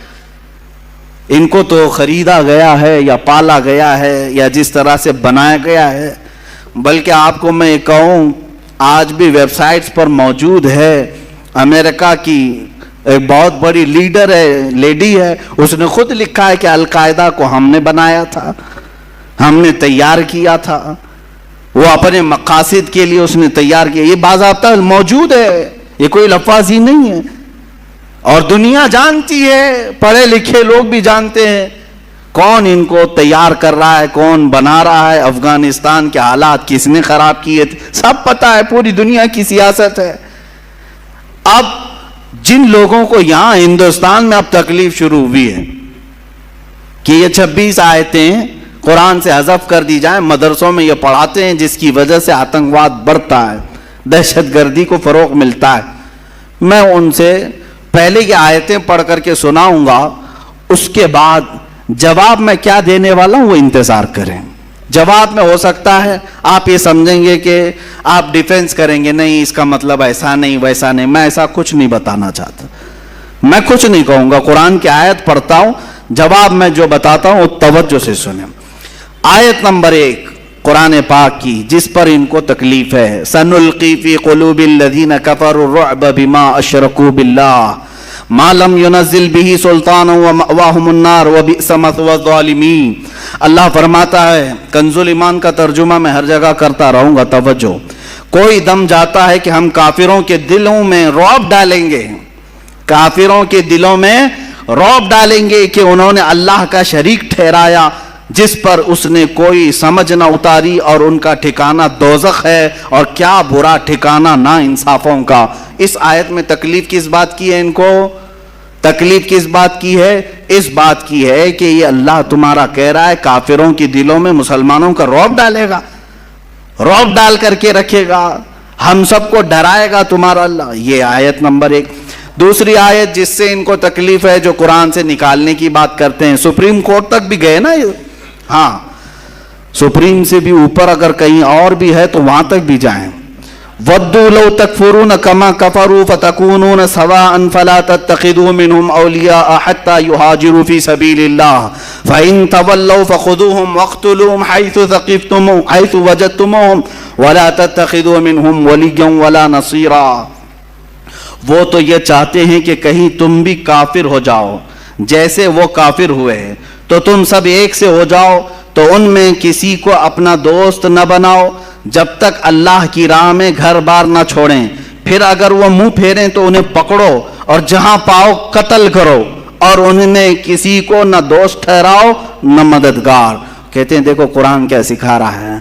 A: ان کو تو خریدا گیا ہے یا پالا گیا ہے یا جس طرح سے بنایا گیا ہے۔ بلکہ آپ کو میں کہوں آج بھی ویب سائٹس پر موجود ہے، امریکہ کی ایک بہت بڑی لیڈر ہے، لیڈی ہے، اس نے خود لکھا ہے کہ القاعدہ کو ہم نے بنایا تھا، ہم نے تیار کیا تھا، وہ اپنے مقاصد کے لیے اس نے تیار کیا۔ یہ باضابطہ موجود ہے، یہ کوئی لفاظی نہیں ہے، اور دنیا جانتی ہے، پڑھے لکھے لوگ بھی جانتے ہیں۔ کون ان کو تیار کر رہا ہے, کون بنا رہا ہے, افغانستان کے حالات کس نے خراب کیے تھے, سب پتا ہے, پوری دنیا کی سیاست ہے. اب جن لوگوں کو یہاں ہندوستان میں اب تکلیف شروع ہوئی ہے کہ یہ 26 آیتیں قرآن سے حذف کر دی جائیں, مدرسوں میں یہ پڑھاتے ہیں, جس کی وجہ سے آتنکواد بڑھتا ہے, دہشت گردی کو فروغ ملتا ہے. میں ان سے پہلے یہ آیتیں پڑھ کر کے سناؤں گا, اس کے بعد جواب میں کیا دینے والا ہوں وہ انتظار کریں. جواب میں ہو سکتا ہے آپ یہ سمجھیں گے کہ آپ ڈیفینس کریں گے, نہیں اس کا مطلب ایسا نہیں ویسا نہیں. میں ایسا کچھ نہیں بتانا چاہتا, میں کچھ نہیں کہوں گا, قرآن کی آیت پڑھتا ہوں, جواب میں جو بتاتا ہوں وہ توجہ سے سنیں. آیت نمبر 1 قرآن پاک کی, جس پر ان کو تکلیف ہے. سنلقی فی قلوب الذین کفروا الرعب بما اشرکوا باللہ ما لم ينزل به سلطانا ومأواهم النار وبئس مثوى الظالمین. اللہ فرماتا ہے, کنز الایمان کا ترجمہ میں ہر جگہ کرتا رہوں گا, توجہ. کوئی دم جاتا ہے کہ ہم کافروں کے دلوں میں رعب ڈالیں گے, کافروں کے دلوں میں رعب ڈالیں گے کہ انہوں نے اللہ کا شریک ٹھہرایا جس پر اس نے کوئی سمجھ نہ اتاری, اور ان کا ٹھکانہ دوزخ ہے, اور کیا برا ٹھکانہ نا انصافوں کا. اس آیت میں تکلیف کس بات کی ہے ان کو؟ تکلیف کس بات کی ہے؟ اس بات کی ہے کہ یہ اللہ تمہارا کہہ رہا ہے کافروں کے دلوں میں مسلمانوں کا رعب ڈالے گا, رعب ڈال کر کے رکھے گا, ہم سب کو ڈرائے گا تمہارا اللہ. یہ آیت نمبر 1. دوسری آیت جس سے ان کو تکلیف ہے, جو قرآن سے نکالنے کی بات کرتے ہیں, سپریم کورٹ تک بھی گئے نا, ہاں سپریم سے بھی اوپر اگر کہیں اور بھی ہے تو وہاں تک بھی جائیں. وَدُّوا لَوْ تَكْفُرُونَ كَمَا كَفَرُوا فَتَكُونُونَ سَوَاءً فَلَا تَتَّخِذُوا مِنْهُمْ أَوْلِيَاءَ حَتَّى يُهَاجِرُوا فِي سَبِيلِ اللَّهِ فَإِن تَوَلَّوْا فَخُذُوهُمْ وَاقْتُلُوهُمْ حَيْثُ وَجَدتُّمُوهُمْ وَلَا تَتَّخِذُوا مِنْهُمْ وَلِيًّا وَلَا نَصِيرًا. وہ تو یہ چاہتے ہیں کہ کہیں تم بھی کافر ہو جاؤ جیسے وہ کافر ہوئے, تو تم سب ایک سے ہو جاؤ, تو ان میں کسی کو اپنا دوست نہ بناؤ جب تک اللہ کی راہ میں گھر بار نہ چھوڑیں. پھر اگر وہ منہ پھیریں تو انہیں پکڑو اور جہاں پاؤ قتل کرو, اور انہیں کسی کو نہ دوست ٹھہراؤ نہ مددگار. کہتے ہیں دیکھو قرآن کیا سکھا رہا ہے.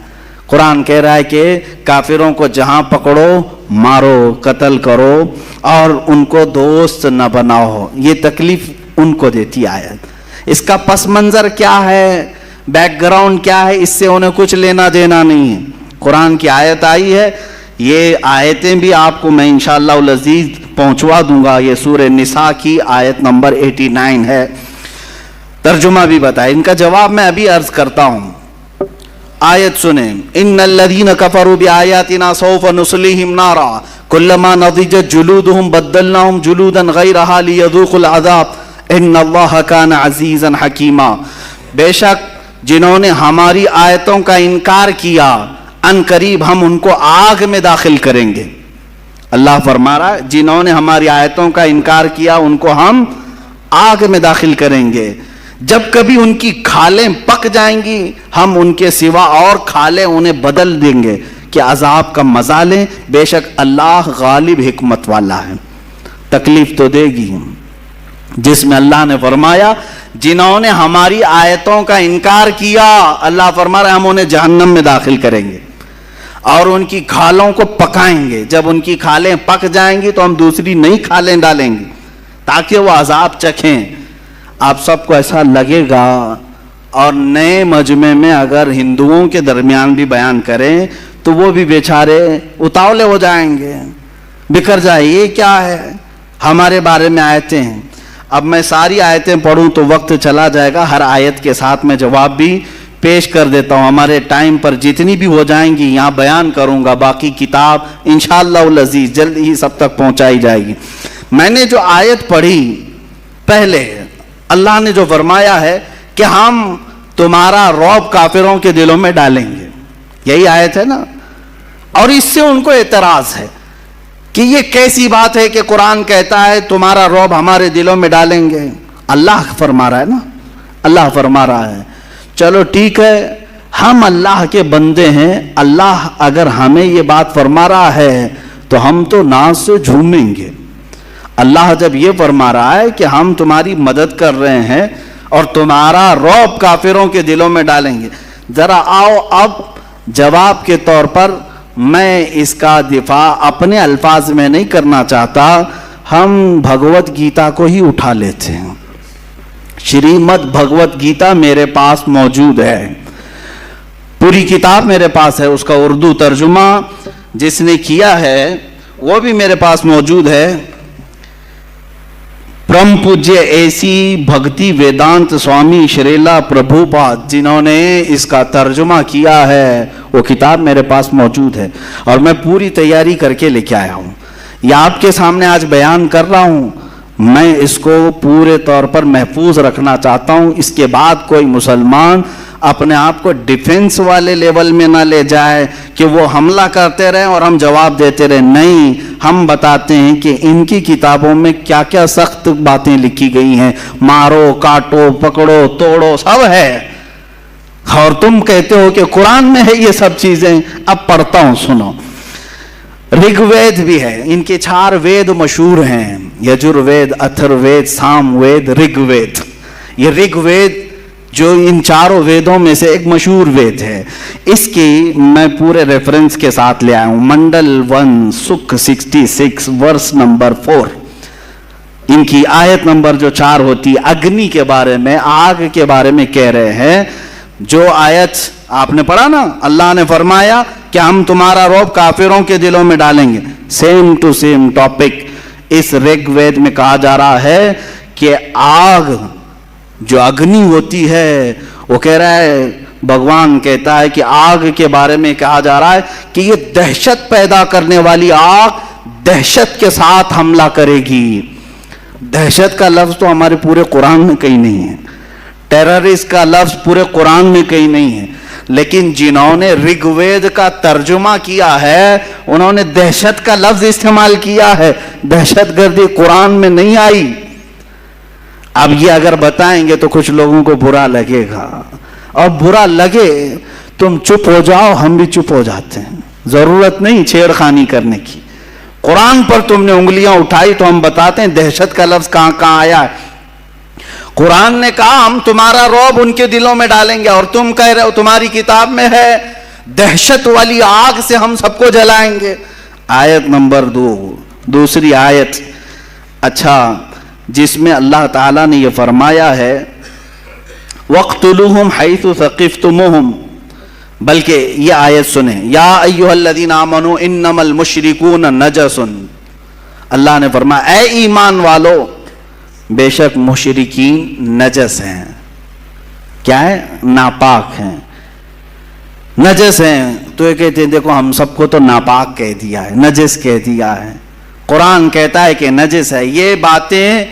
A: قرآن کہہ رہا ہے کہ کافروں کو جہاں پکڑو مارو, قتل کرو, اور ان کو دوست نہ بناؤ. یہ تکلیف ان کو دیتی آیت. اس کا پس منظر کیا ہے, بیک گراؤنڈ کیا ہے, اس سے انہیں کچھ لینا دینا نہیں ہے. قرآن کی آیت آئی ہے, یہ آیتیں بھی آپ کو میں انشاءاللہ العزیز پہنچوا دوں گا. یہ سورہ نساء کی آیت نمبر 89 ہے, ترجمہ بھی بتائے. ان کا جواب میں ابھی عرض کرتا ہوں. آیت سنیں. ان الذین کفروا بآیاتنا سوف نصلیہم نارا کلما نضجت جلودہم بدلناہم جلودا غیرہا لیذوقوا العذاب ان اللہ کان عزیزا حکیما. بے شک جنہوں نے ہماری آیتوں کا انکار کیا, ان قریب ہم ان کو آگ میں داخل کریں گے. اللہ فرما رہا ہے جنہوں نے ہماری آیتوں کا انکار کیا ان کو ہم آگ میں داخل کریں گے. جب کبھی ان کی کھالیں پک جائیں گی ہم ان کے سوا اور کھالیں انہیں بدل دیں گے کہ عذاب کا مزہ لیں. بے شک اللہ غالب حکمت والا ہے. تکلیف تو دے گی, جس میں اللہ نے فرمایا جنہوں نے ہماری آیتوں کا انکار کیا, اللہ فرما رہا ہے ہم انہیں جہنم میں داخل کریں گے اور ان کی کھالوں کو پکائیں گے. جب ان کی کھالیں پک جائیں گی تو ہم دوسری نئی کھالیں ڈالیں گے تاکہ وہ عذاب چکھیں. آپ سب کو ایسا لگے گا, اور نئے مجمع میں اگر ہندوؤں کے درمیان بھی بیان کریں تو وہ بھی بیچارے اتاولے ہو جائیں گے, بکھر جائے. یہ کیا ہے, ہمارے بارے میں آیتیں ہیں. اب میں ساری آیتیں پڑھوں تو وقت چلا جائے گا, ہر آیت کے ساتھ میں جواب بھی پیش کر دیتا ہوں. ہمارے ٹائم پر جتنی بھی ہو جائیں گی یہاں بیان کروں گا, باقی کتاب انشاءاللہ العزیز جلد ہی سب تک پہنچائی جائے گی. میں نے جو آیت پڑھی پہلے, اللہ نے جو فرمایا ہے کہ ہم تمہارا رعب کافروں کے دلوں میں ڈالیں گے, یہی آیت ہے نا. اور اس سے ان کو اعتراض ہے کہ یہ کیسی بات ہے کہ قرآن کہتا ہے تمہارا رعب ہمارے دلوں میں ڈالیں گے. اللہ فرما رہا ہے نا, اللہ فرما رہا ہے. چلو ٹھیک ہے, ہم اللہ کے بندے ہیں, اللہ اگر ہمیں یہ بات فرما رہا ہے تو ہم تو ناز سے جھومیں گے. اللہ جب یہ فرما رہا ہے کہ ہم تمہاری مدد کر رہے ہیں اور تمہارا رعب کافروں کے دلوں میں ڈالیں گے. ذرا آؤ اب جواب کے طور پر میں اس کا دفاع اپنے الفاظ میں نہیں کرنا چاہتا, ہم بھگوت گیتا کو ہی اٹھا لیتے ہیں. شریمد بھگوت گیتا میرے پاس موجود ہے, پوری کتاب میرے پاس ہے, اس کا اردو ترجمہ جس نے کیا ہے وہ بھی میرے پاس موجود ہے. پرم پوجیہ ایسی بھکتی ویدانت سوامی شریلا پربھوپاد جنہوں نے اس کا ترجمہ کیا ہے, وہ کتاب میرے پاس موجود ہے اور میں پوری تیاری کر کے لے کے آیا ہوں. یہ آپ کے سامنے آج بیان کر رہا ہوں, میں اس کو پورے طور پر محفوظ رکھنا چاہتا ہوں. اس کے بعد کوئی مسلمان اپنے آپ کو ڈیفنس والے لیول میں نہ لے جائے کہ وہ حملہ کرتے رہیں اور ہم جواب دیتے رہیں. نہیں, ہم بتاتے ہیں کہ ان کی کتابوں میں کیا کیا سخت باتیں لکھی گئی ہیں. مارو, کاٹو, پکڑو, توڑو, سب ہے. اور تم کہتے ہو کہ قرآن میں ہے یہ سب چیزیں. اب پڑھتا ہوں, سنو. رگ وید بھی ہے, ان کے 4 وید مشہور ہیں, یجر وید, اتھر وید, سام وید, رگ وید. یہ رگ وید جو ان 4 ویدوں میں سے ایک مشہور وید ہے, اس کی میں پورے ریفرنس کے ساتھ لے آیا ہوں. منڈل 1 سکھ 66 ورس نمبر 4, ان کی آیت نمبر جو 4 ہوتی, اگنی کے بارے میں, آگ کے بارے میں کہہ رہے ہیں. جو آیت آپ نے پڑھا نا, اللہ نے فرمایا کہ ہم تمہارا رعب کافروں کے دلوں میں ڈالیں گے. سیم ٹو سیم ٹاپک اس رگ وید میں کہا جا رہا ہے کہ آگ جو اگنی ہوتی ہے, وہ کہہ رہا ہے, بھگوان کہتا ہے کہ آگ کے بارے میں کہا جا رہا ہے کہ یہ دہشت پیدا کرنے والی آگ دہشت کے ساتھ حملہ کرے گی. دہشت کا لفظ تو ہمارے پورے قرآن میں کہیں نہیں ہے, ٹیررسٹ کا لفظ پورے قرآن میں کہیں نہیں ہے, لیکن جنہوں نے رگ وید کا ترجمہ کیا ہے انہوں نے دہشت کا لفظ استعمال کیا ہے. دہشت گردی قرآن میں نہیں آئی. اب یہ اگر بتائیں گے تو کچھ لوگوں کو برا لگے گا, اور برا لگے تم چپ ہو جاؤ, ہم بھی چپ ہو جاتے ہیں. ضرورت نہیں چھیڑ خانی کرنے کی. قرآن پر تم نے انگلیاں اٹھائی تو ہم بتاتے ہیں دہشت کا لفظ کہاں کہاں آیا ہے. قرآن نے کہا ہم تمہارا رعب ان کے دلوں میں ڈالیں گے, اور تم کہہ رہے ہو تمہاری کتاب میں ہے دہشت والی آگ سے ہم سب کو جلائیں گے. آیت نمبر 2, دوسری آیت, اچھا, جس میں اللہ تعالیٰ نے یہ فرمایا ہے وَاقْتُلُوهُمْ حَيْثُ ثَقِفْتُمُوهُمْ, بلکہ یہ آیت سنیں, یا ایھا الذین آمنوا انما المشرکون نجس. اللہ نے فرمایا اے ایمان والو, بے شک مشرکین نجس ہیں. کیا ہے؟ ناپاک ہیں, نجس ہیں. تو یہ کہتے ہیں دیکھو ہم سب کو تو ناپاک کہہ دیا ہے, نجس کہہ دیا ہے. قرآن کہتا ہے کہ نجس ہے. یہ باتیں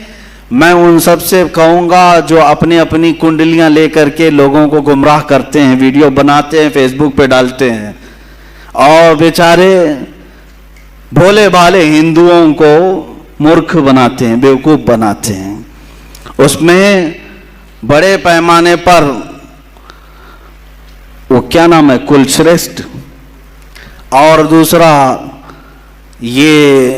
A: میں ان سب سے کہوں گا جو اپنی اپنی کنڈلیاں لے کر کے لوگوں کو گمراہ کرتے ہیں, ویڈیو بناتے ہیں, فیس بک پہ ڈالتے ہیں, اور بیچارے بھولے بھالے ہندوؤں کو مورکھ بناتے ہیں, بیوقوف بناتے ہیں. اس میں بڑے پیمانے پر وہ کیا نام ہے, کل شریشٹھ, اور دوسرا یہ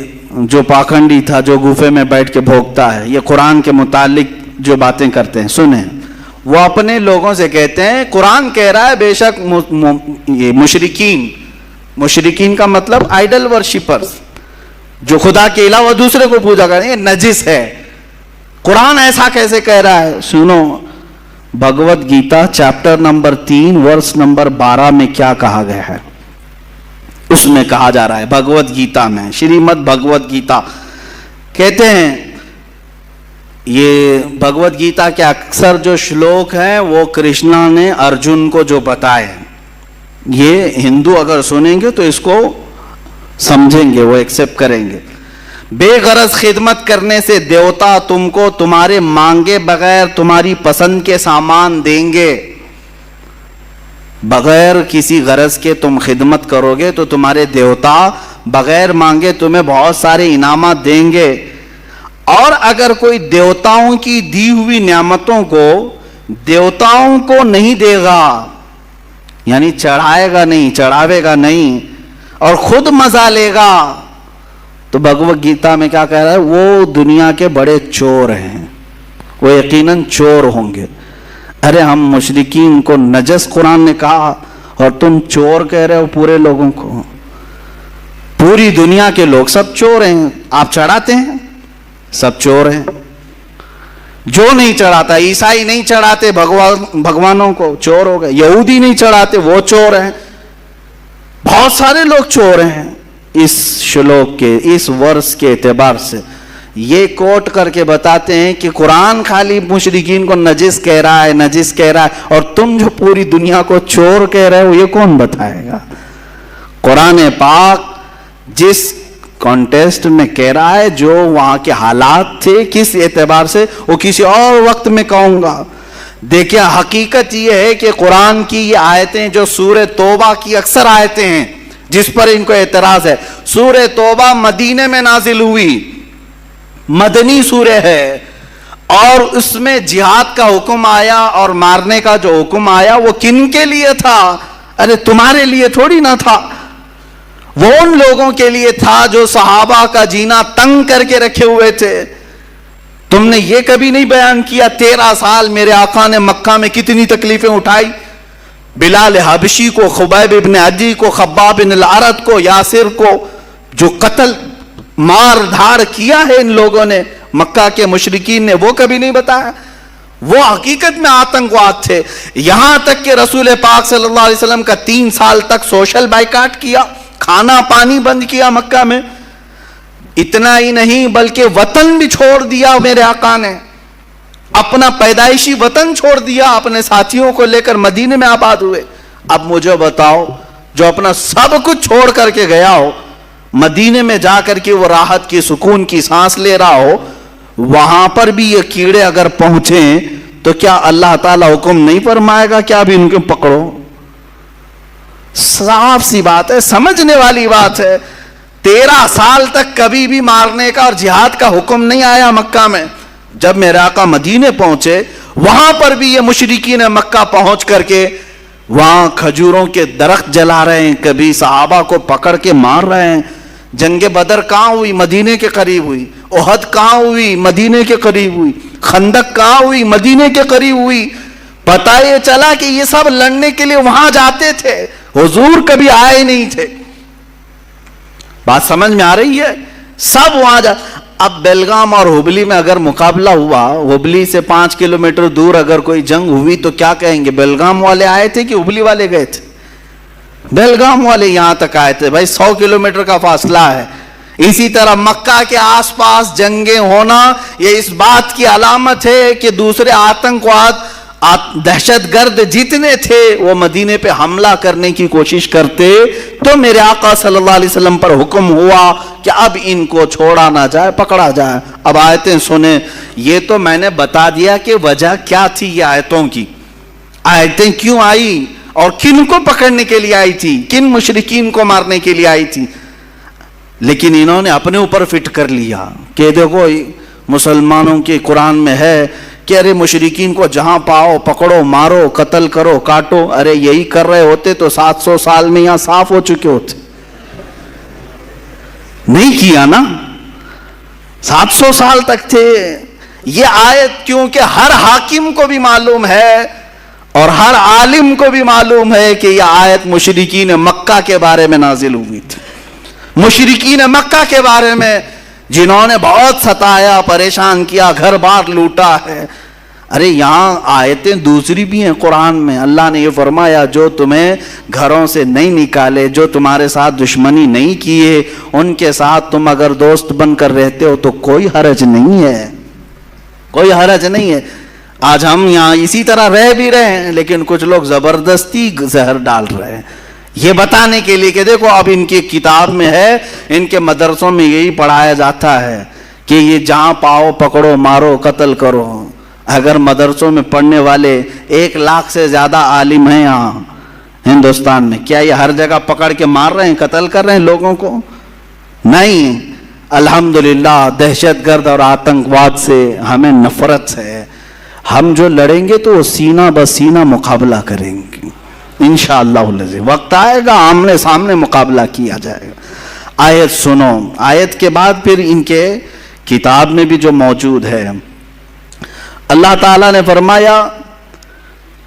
A: جو پاکھنڈی تھا جو گوفے میں بیٹھ کے بھوکتا ہے, یہ قرآن کے متعلق جو باتیں کرتے ہیں سنیں. وہ اپنے لوگوں سے کہتے ہیں قرآن کہہ رہا ہے بے شک یہ مشرکین کا مطلب آئیڈل ورشپرز, جو خدا کے علاوہ دوسرے کو پوجا کریں, یہ نجس ہے. قرآن ایسا کیسے کہہ رہا ہے؟ سنو, Bhagavad Gita chapter number 3 verse number 12 میں کیا کہا گیا ہے. اس میں کہا جا رہا ہے بھگوت گیتا میں, شریمد بھگوت گیتا کہتے ہیں, یہ بھگوت گیتا کے اکثر جو شلوک ہیں وہ کرشنا نے ارجن کو جو بتائے, یہ ہندو اگر سنیں گے تو اس کو سمجھیں گے, وہ ایکسپٹ کریں گے. بے غرض خدمت کرنے سے دیوتا تم کو تمہارے مانگے بغیر تمہاری پسند کے سامان دیں گے. بغیر کسی غرض کے تم خدمت کرو گے تو تمہارے دیوتا بغیر مانگے تمہیں بہت سارے انعامات دیں گے. اور اگر کوئی دیوتاؤں کی دی ہوئی نعمتوں کو دیوتاؤں کو نہیں دے گا, یعنی چڑھائے گا نہیں, چڑھاوے گا نہیں, اور خود مزہ لے گا, تو بھگوت گیتا میں کیا کہہ رہا ہے, وہ دنیا کے بڑے چور ہیں, وہ یقیناً چور ہوں گے۔ ارے ہم مشرکین کو نجس قرآن نے کہا اور تم چور کہہ رہے ہو پورے لوگوں کو۔ پوری دنیا کے لوگ سب چور ہیں، آپ چڑھاتے ہیں سب چور ہیں۔ جو نہیں چڑھاتا، عیسائی نہیں چڑھاتے بھگوانوں کو، چور ہو گئے۔ یہودی نہیں چڑھاتے، وہ چور ہیں۔ بہت سارے لوگ چور ہیں۔ اس شلوک کے، اس ورس کے اعتبار سے یہ کوٹ کر کے بتاتے ہیں کہ قرآن خالی مشرکین کو نجس کہہ رہا ہے، نجس کہہ رہا ہے، اور تم جو پوری دنیا کو چور کہہ رہے ہو، یہ کون بتائے گا؟ قرآن پاک جس کانٹیسٹ میں کہہ رہا ہے، جو وہاں کے حالات تھے کس اعتبار سے، وہ کسی اور وقت میں کہوں گا۔ دیکھیں حقیقت یہ ہے کہ قرآن کی یہ آیتیں جو سورہ توبہ کی اکثر آیتیں ہیں جس پر ان کو اعتراض ہے، سورہ توبہ مدینے میں نازل ہوئی، مدنی سورہ ہے، اور اس میں جہاد کا حکم آیا اور مارنے کا جو حکم آیا وہ کن کے لیے تھا؟ ارے تمہارے لیے تھوڑی نہ تھا، وہ ان لوگوں کے لیے تھا جو صحابہ کا جینا تنگ کر کے رکھے ہوئے تھے۔ تم نے یہ کبھی نہیں بیان کیا 13 سال میرے آقا نے مکہ میں کتنی تکلیفیں اٹھائی؟ بلال حبشی کو، خبیب ابن عدی کو، خباب بن الارت کو، یاسر کو، جو قتل مار دھاڑ کیا ہے ان لوگوں نے مکہ کے مشرکین نے، وہ کبھی نہیں بتایا؟ وہ حقیقت میں آتنکواد تھے۔ یہاں تک کہ رسول پاک صلی اللہ علیہ وسلم کا 3 سال تک سوشل بائیکاٹ کیا، کھانا پانی بند کیا مکہ میں۔ اتنا ہی نہیں بلکہ وطن بھی چھوڑ دیا میرے آقا نے، اپنا پیدائشی وطن چھوڑ دیا، اپنے ساتھیوں کو لے کر مدینے میں آباد ہوئے۔ اب مجھے بتاؤ، جو اپنا سب کچھ چھوڑ کر کے گیا ہو، مدینے میں جا کر کے وہ راحت کی، سکون کی سانس لے رہا ہو، وہاں پر بھی یہ کیڑے اگر پہنچیں تو کیا اللہ تعالیٰ حکم نہیں فرمائے گا کہ اب ان کو پکڑو؟ صاف سی بات ہے، سمجھنے والی بات ہے۔ 13 سال تک کبھی بھی مارنے کا اور جہاد کا حکم نہیں آیا مکہ میں۔ جب میرے آقا مدینے پہنچے، وہاں پر بھی یہ مشرکین مکہ پہنچ کر کے وہاں کھجوروں کے درخت جلا رہے ہیں، کبھی صحابہ کو پکڑ کے مار رہے ہیں۔ جنگ بدر کہاں ہوئی؟ مدینے کے قریب ہوئی۔ احد کہاں ہوئی؟ مدینے کے قریب ہوئی۔ خندق کہاں ہوئی؟ مدینے کے قریب ہوئی۔ پتہ یہ چلا کہ یہ سب لڑنے کے لیے وہاں جاتے تھے، حضور کبھی آئے نہیں تھے۔ بات سمجھ میں آ رہی ہے؟ سب وہاں اب بیلگام اور ہبلی میں اگر مقابلہ ہوا، ہبلی سے 5 کلومیٹر دور اگر کوئی جنگ ہوئی تو کیا کہیں گے؟ بیلگام والے آئے تھے کہ ہبلی والے گئے تھے؟ بیلگام والے یہاں تک آئے تھے، بھائی 100 کلومیٹر کا فاصلہ ہے۔ اسی طرح مکہ کے آس پاس جنگیں ہونا یہ اس بات کی علامت ہے کہ دوسرے آتنکواد، دہشت گرد جتنے تھے وہ مدینے پہ حملہ کرنے کی کوشش کرتے، تو میرے آقا صلی اللہ علیہ وسلم پر حکم ہوا کہ اب ان کو چھوڑا نہ جائے، پکڑا جائے۔ اب آیتیں سنیں، یہ تو میں نے بتا دیا کہ وجہ کیا تھی یہ آیتوں کی، آیتیں کیوں آئی اور کن کو پکڑنے کے لیے آئی تھی، کن مشرکین کو مارنے کے لیے آئی تھی۔ لیکن انہوں نے اپنے اوپر فٹ کر لیا کہ دیکھو مسلمانوں کے قرآن میں ہے کہ ارے مشرکین کو جہاں پاؤ پکڑو، مارو، قتل کرو، کاٹو۔ ارے یہی کر رہے ہوتے تو 700 سال میں یہاں صاف ہو چکے ہوتے، نہیں کیا نا، 700 سال تک تھے۔ یہ آیت کیونکہ ہر حاکم کو بھی معلوم ہے اور ہر عالم کو بھی معلوم ہے کہ یہ آیت مشرکین مکہ کے بارے میں نازل ہوئی تھی، مشرکین مکہ کے بارے میں جنہوں نے بہت ستایا، پریشان کیا، گھر بار لوٹا ہے۔ ارے یہاں آیتیں دوسری بھی ہیں قرآن میں، اللہ نے یہ فرمایا جو تمہیں گھروں سے نہیں نکالے، جو تمہارے ساتھ دشمنی نہیں کیے، ان کے ساتھ تم اگر دوست بن کر رہتے ہو تو کوئی حرج نہیں ہے، کوئی حرج نہیں ہے۔ آج ہم یہاں اسی طرح رہ بھی رہے ہیں، لیکن کچھ لوگ زبردستی زہر ڈال رہے ہیں یہ بتانے کے لیے کہ دیکھو اب ان کی کتاب میں ہے، ان کے مدرسوں میں یہی پڑھایا جاتا ہے کہ یہ جہاں پاؤ پکڑو، مارو، قتل کرو۔ اگر مدرسوں میں پڑھنے والے 1 لاکھ سے زیادہ عالم ہیں یہاں ہندوستان میں، کیا یہ ہر جگہ پکڑ کے مار رہے ہیں، قتل کر رہے ہیں لوگوں کو؟ نہیں، الحمدللہ دہشت گرد اور آتنکواد سے ہمیں نفرت ہے۔ ہم جو لڑیں گے تو وہ سینہ بسینہ مقابلہ کریں گے انشاءاللہ العزیز۔ وقت آئے گا آمنے سامنے مقابلہ کیا جائے گا۔ آیت سنو، آیت کے بعد پھر ان کے کتاب میں بھی جو موجود ہے، اللہ تعالیٰ نے فرمایا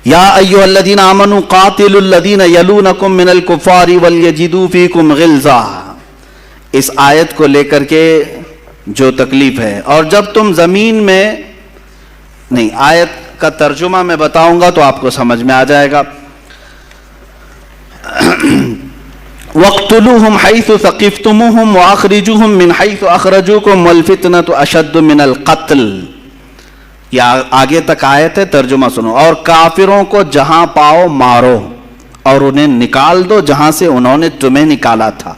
A: یا ایھا الذین آمنوا قاتلوا الذین یلونکم من الکفار ولیجدوا فیکم غلظہ. اس آیت کو لے کر کے جو تکلیف ہے. اور جب تم زمین میں نہیں، آیت کا ترجمہ میں بتاؤں گا تو آپ کو سمجھ میں آ جائے گا. وَاقْتُلُوهُمْ حَيْثُ ثَقِفْتُمُوهُمْ وَأَخْرِجُوهُمْ مِنْ حَيْثُ أَخْرَجُوكُمْ وَالْفِتْنَةُ أَشَدُّ مِنَ الْقَتْلِ. یہ آگے تک آیت ہے، ترجمہ سنو. اور کافروں کو جہاں پاؤ مارو اور انہیں نکال دو جہاں سے انہوں نے تمہیں نکالا تھا،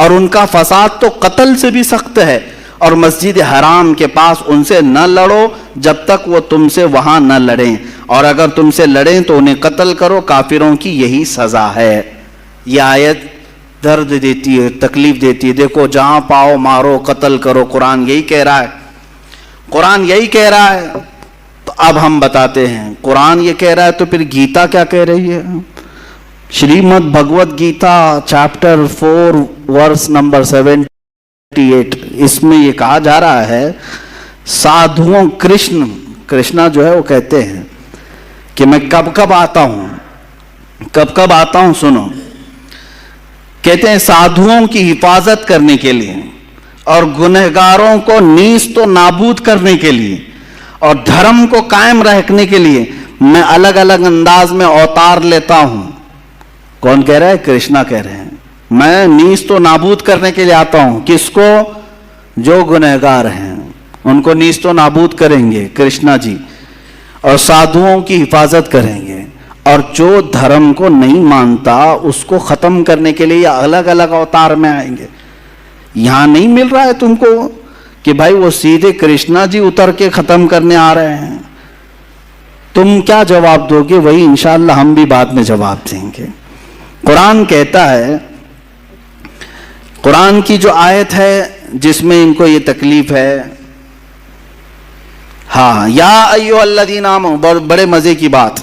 A: اور ان کا فساد تو قتل سے بھی سخت ہے. اور مسجد حرام کے پاس ان سے نہ لڑو جب تک وہ تم سے وہاں نہ لڑیں، اور اگر تم سے لڑیں تو انہیں قتل کرو، کافروں کی یہی سزا ہے. یہ آیت درد دیتی ہے، تکلیف دیتی ہے. دیکھو جہاں پاؤ مارو، قتل کرو، قرآن یہی کہہ رہا ہے. قرآن یہی کہہ رہا ہے. تو اب ہم بتاتے ہیں قرآن یہ کہہ رہا ہے تو پھر گیتا کیا کہہ رہی ہے؟ Shrimad Bhagavad Gita chapter 4 verse number 78، اس میں یہ کہا جا رہا ہے سادھوؤں، کرشنا جو ہے وہ کہتے ہیں کہ میں کب کب آتا ہوں سنو. کہتے ہیں سادھوؤں کی حفاظت کرنے کے لیے اور گنہگاروں کو نیست و نابود کرنے کے لیے اور دھرم کو قائم رکھنے کے لیے میں الگ الگ انداز میں اوتار لیتا ہوں. کون کہہ رہا ہے؟ کرشنا کہہ رہے ہیں. میں نیست و نابود کرنے کے لیے آتا ہوں. کس کو؟ جو گنہگار ہیں ان کو نیست و نابود کریں گے کرشنا جی، اور سادھوؤں کی حفاظت کریں گے، اور جو دھرم کو نہیں مانتا اس کو ختم کرنے کے لیے الگ الگ اوتار میں آئیں گے. یہاں نہیں مل رہا ہے تم کو کہ بھائی وہ سیدھے کرشنا جی اتر کے ختم کرنے آ رہے ہیں. تم کیا جواب دو گے؟ وہی انشاءاللہ ہم بھی بعد میں جواب دیں گے. قرآن کہتا ہے، قرآن کی جو آیت ہے جس میں ان کو یہ تکلیف ہے، ہاں، یا ایھا الذین آمنوا، بڑے مزے کی بات،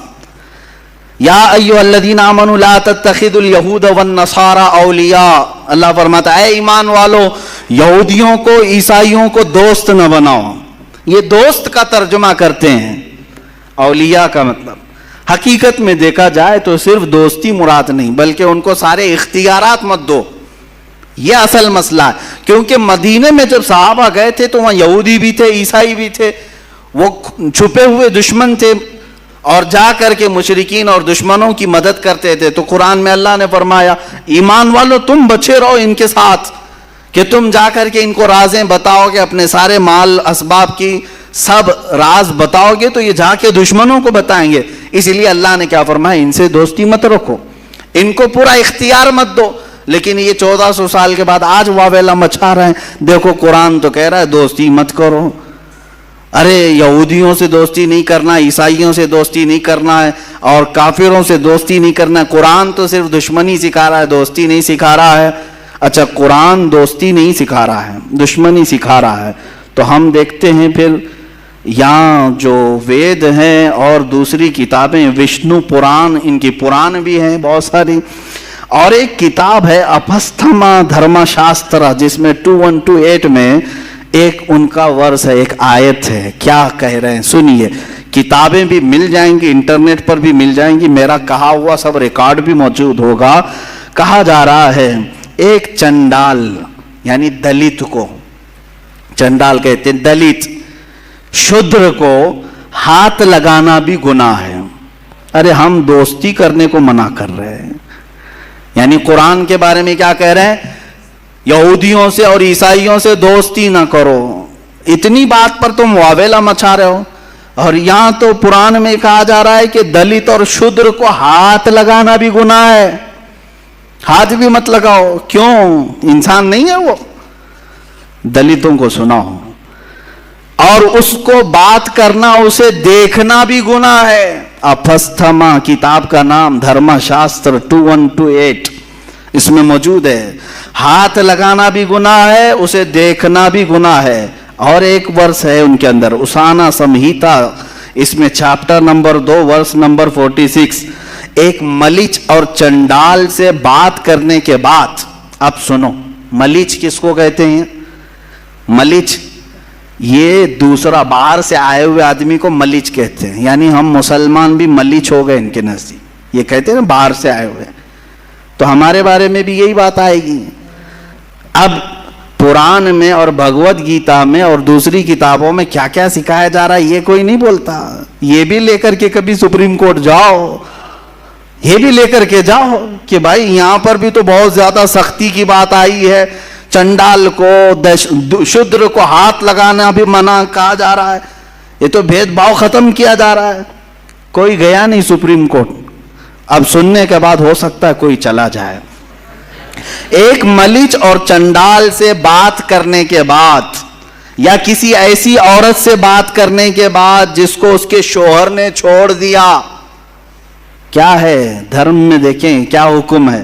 A: یا ایھا الذین آمنوا لا تتخذوا اليہود والنصارى اولیاء. اللہ فرماتا ہے اے ایمان والو، یہودیوں کو عیسائیوں کو دوست نہ بناؤ. یہ دوست کا ترجمہ کرتے ہیں، اولیاء کا مطلب حقیقت میں دیکھا جائے تو صرف دوستی مراد نہیں بلکہ ان کو سارے اختیارات مت دو. یہ اصل مسئلہ ہے. کیونکہ مدینے میں جب صحابہ گئے تھے تو وہاں یہودی بھی تھے، عیسائی بھی تھے، وہ چھپے ہوئے دشمن تھے اور جا کر کے مشرکین اور دشمنوں کی مدد کرتے تھے. تو قرآن میں اللہ نے فرمایا ایمان والو تم بچے رہو ان کے ساتھ، کہ تم جا کر کے ان کو رازیں بتاؤ گے، اپنے سارے مال اسباب کی سب راز بتاؤ گے تو یہ جا کے دشمنوں کو بتائیں گے. اس لیے اللہ نے کیا فرمایا، ان سے دوستی مت رکھو، ان کو پورا اختیار مت دو. لیکن یہ 1400 سال کے بعد آج واویلا مچا رہے ہیں. دیکھو قرآن تو کہہ رہا ہے دوستی مت کرو. ارے یہودیوں سے دوستی نہیں کرنا، عیسائیوں سے دوستی نہیں کرنا ہے، اور کافروں سے دوستی نہیں کرنا ہے. قرآن تو صرف دشمنی سکھا رہا ہے، دوستی نہیں سکھا رہا ہے. اچھا قرآن دوستی نہیں سکھا رہا ہے، دشمنی سکھا رہا ہے. تو ہم دیکھتے ہیں پھر یہاں جو وید ہیں اور دوسری کتابیں، وشنو پران، ان کی پران بھی ہیں بہت ساری، اور ایک کتاب ہے اپستھما دھرما شاسترا جس میں 2128 میں ایک ان کا ورس ہے، ایک آیت ہے. کیا کہہ رہے ہیں سنیے. کتابیں بھی مل جائیں گی، انٹرنیٹ پر بھی مل جائیں گی، میرا کہا ہوا سب ریکارڈ بھی موجود ہوگا. کہا جا رہا ہے ایک چنڈال یعنی دلت کو، چنڈال کہتے ہیں دلت، شودر کو ہاتھ لگانا بھی گناہ ہے. ارے ہم دوستی کرنے کو منع کر رہے ہیں. یعنی قرآن کے بارے میں کیا کہہ رہے ہیں؟ یہودیوں سے اور عیسائیوں سے دوستی نہ کرو. اتنی بات پر تم واویلا مچا رہے ہو. اور یہاں تو قرآن میں کہا جا رہا ہے کہ دلت اور شودر کو ہاتھ لگانا بھی گناہ ہے. ہاتھ بھی مت لگاؤ. کیوں؟ انسان نہیں ہے وہ؟ دلتوں کو سناؤ، اور اس کو بات کرنا، اسے دیکھنا بھی گناہ ہے. اپستھما کتاب کا نام، دھرما شاستر 2128 اس میں موجود ہے. ہاتھ لگانا بھی گناہ ہے، اسے دیکھنا بھی گناہ ہے. اور ایک ورس ہے ان کے اندر، اسانا سمہیتا، اس میں چیپٹر نمبر 2 ورس نمبر 46، ایک ملچ اور چنڈال سے بات کرنے کے بعد، اب سنو، ملچ کس کو کہتے ہیں؟ ملچ یہ دوسرا باہر سے آئے ہوئے آدمی کو ملیچ کہتے ہیں، یعنی ہم مسلمان بھی ملیچ ہو گئے ان کے نزدیک، یہ کہتے ہیں نا باہر سے آئے ہوئے، تو ہمارے بارے میں بھی یہی بات آئے گی۔ اب قرآن میں اور بھگوت گیتا میں اور دوسری کتابوں میں کیا کیا سکھایا جا رہا ہے یہ کوئی نہیں بولتا، یہ بھی لے کر کے کبھی سپریم کورٹ جاؤ، یہ بھی لے کر کے جاؤ کہ بھائی یہاں پر بھی تو بہت زیادہ سختی کی بات آئی ہے، چنڈال کو شودر کو ہاتھ لگانا بھی منع کہا جا رہا ہے، یہ تو بھید بھاؤ ختم کیا جا رہا ہے۔ کوئی گیا نہیں سپریم کورٹ، اب سننے کے بعد ہو سکتا ہے کوئی چلا جائے۔ ایک ملیچ اور چنڈال سے بات کرنے کے بعد یا کسی ایسی عورت سے بات کرنے کے بعد جس کو اس کے شوہر نے چھوڑ دیا، کیا ہے دھرم میں دیکھیں کیا حکم ہے،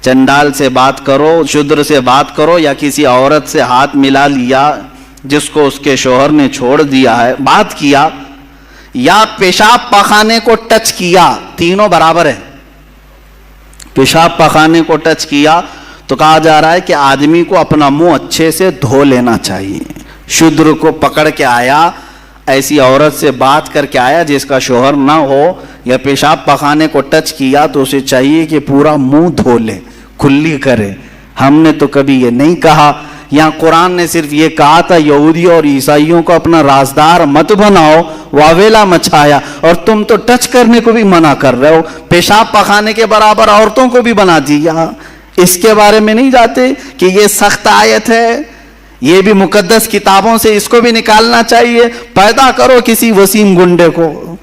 A: چنڈال سے بات کرو، شودر سے بات کرو، یا کسی عورت سے ہاتھ ملا لیا جس کو اس کے شوہر نے چھوڑ دیا ہے، بات کیا، یا پیشاب پخانے کو ٹچ کیا، تینوں برابر ہے۔ پیشاب پخانے کو ٹچ کیا تو کہا جا رہا ہے کہ آدمی کو اپنا منہ اچھے سے دھو لینا چاہیے۔ شودر کو پکڑ کے آیا، ایسی عورت سے بات کر کے آیا جس کا شوہر نہ ہو، یا پیشاب پخانے کو ٹچ کیا تو اسے چاہیے کہ پورا منہ دھو لے، کھلی کرے۔ ہم نے تو کبھی یہ نہیں کہا، یہاں قرآن نے صرف یہ کہا تھا یہودیوں اور عیسائیوں کو اپنا رازدار مت بناؤ، واویلا مچایا، اور تم تو ٹچ کرنے کو بھی منع کر رہے ہو، پیشاب پخانے کے برابر عورتوں کو بھی بنا دیا۔ اس کے بارے میں نہیں جاتے کہ یہ سخت آیت ہے، یہ بھی مقدس کتابوں سے اس کو بھی نکالنا چاہیے، پیدا کرو کسی وسیم گنڈے کو۔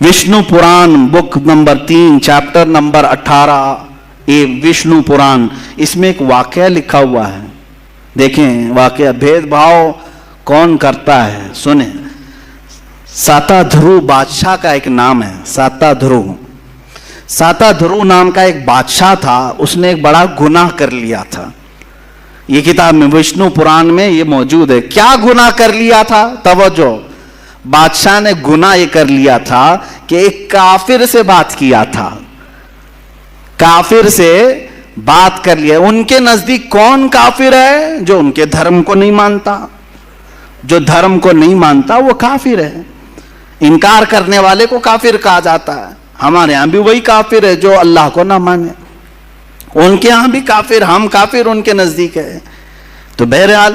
A: وشنو پران بک نمبر 3 چیپٹر نمبر 18، یہ وشنو پران، اس میں ایک واقعہ لکھا ہوا ہے، دیکھیں واقعہ بھید بھاؤ کون کرتا ہے، سنیں۔ ساتا دھرو بادشاہ کا ایک نام ہے، ساتا دھرو نام کا ایک بادشاہ تھا، اس نے ایک بڑا گناہ کر لیا تھا۔ یہ کتاب میں وشنو پران میں یہ موجود ہے۔ کیا گناہ کر لیا تھا؟ توجہ، بادشاہ نے گناہ یہ کر لیا تھا کہ ایک کافر سے بات کیا تھا، کافر سے بات کر لیا۔ ان کے نزدیک کون کافر ہے؟ جو ان کے دھرم کو نہیں مانتا، جو دھرم کو نہیں مانتا وہ کافر ہے۔ انکار کرنے والے کو کافر کہا جاتا ہے۔ ہمارے ہاں بھی وہی کافر ہے جو اللہ کو نہ مانے، ان کے ہاں بھی کافر، ہم کافر ان کے نزدیک ہے۔ تو بہرحال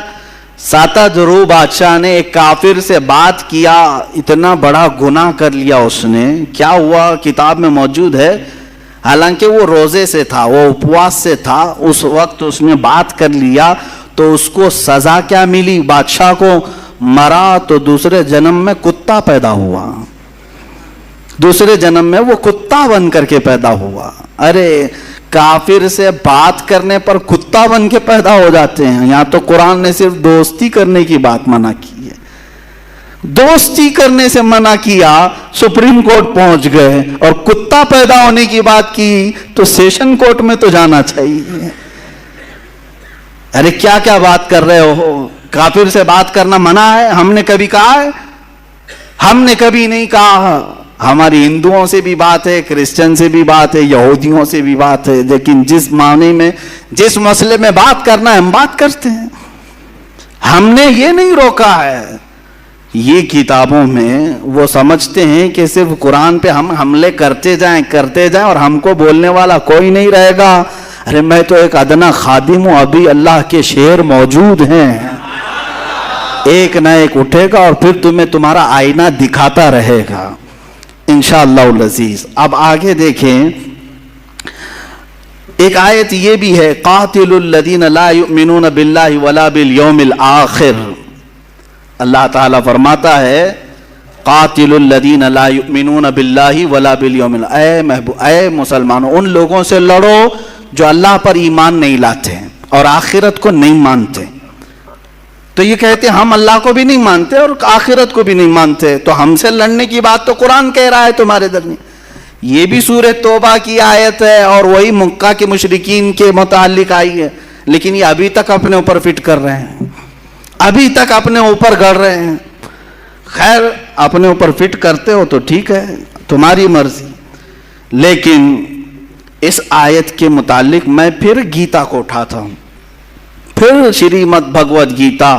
A: ساتا دھرو بادشاہ نے ایک کافر سے بات کیا، اتنا بڑا گناہ کر لیا اس نے۔ کیا ہوا کتاب میں موجود ہے، حالانکہ وہ روزے سے تھا، وہ اپواس سے تھا، اس وقت اس نے بات کر لیا تو اس کو سزا کیا ملی؟ بادشاہ کو مرا تو دوسرے جنم میں کتا پیدا ہوا، دوسرے جنم میں وہ کتا بن کر کے پیدا ہوا۔ ارے کافر سے بات کرنے پر کتا بن کے پیدا ہو جاتے ہیں؟ یہاں تو قرآن نے صرف دوستی کرنے کی بات منع کی ہے، دوستی کرنے سے منع کیا، سپریم کورٹ پہنچ گئے، اور کتا پیدا ہونے کی بات کی تو سیشن کورٹ میں تو جانا چاہیے۔ ارے کیا کیا بات کر رہے ہو؟ کافر سے بات کرنا منع ہے؟ ہم نے کبھی کہا ہے؟ ہم نے کبھی نہیں کہا۔ ہماری ہندوؤں سے بھی بات ہے، کرسچن سے بھی بات ہے، یہودیوں سے بھی بات ہے، لیکن جس معنی میں جس مسئلے میں بات کرنا ہے ہم بات کرتے ہیں، ہم نے یہ نہیں روکا ہے۔ یہ کتابوں میں وہ سمجھتے ہیں کہ صرف قرآن پہ ہم حملے کرتے جائیں اور ہم کو بولنے والا کوئی نہیں رہے گا۔ ارے میں تو ایک ادنا خادم ہوں، ابھی اللہ کے شعر موجود ہیں، ایک نہ ایک اٹھے گا اور پھر تمہیں تمہارا آئینہ دکھاتا رہے گا انشاءاللہ العزیز۔ اب آگے دیکھیں، ایک آیت یہ بھی ہے، قاتل الذین لا یؤمنون باللہ ولا بالیوم الآخر۔ اللہ تعالیٰ فرماتا ہے قاتل الذین لا یؤمنون باللہ ولا بالیوم الآخر، اے مسلمانوں ان لوگوں سے لڑو جو اللہ پر ایمان نہیں لاتے اور آخرت کو نہیں مانتے۔ تو یہ کہتے ہیں ہم اللہ کو بھی نہیں مانتے اور آخرت کو بھی نہیں مانتے، تو ہم سے لڑنے کی بات تو قرآن کہہ رہا ہے تمہارے درمیان۔ یہ بھی سورہ توبہ کی آیت ہے اور وہی مکہ کے مشرکین کے متعلق آئی ہے، لیکن یہ ابھی تک اپنے اوپر فٹ کر رہے ہیں، ابھی تک اپنے اوپر گڑ رہے ہیں۔ خیر اپنے اوپر فٹ کرتے ہو تو ٹھیک ہے، تمہاری مرضی، لیکن اس آیت کے متعلق میں پھر گیتا کو اٹھاتا ہوں، پھر شریمد بھگوت گیتا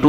A: 2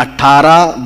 A: 18,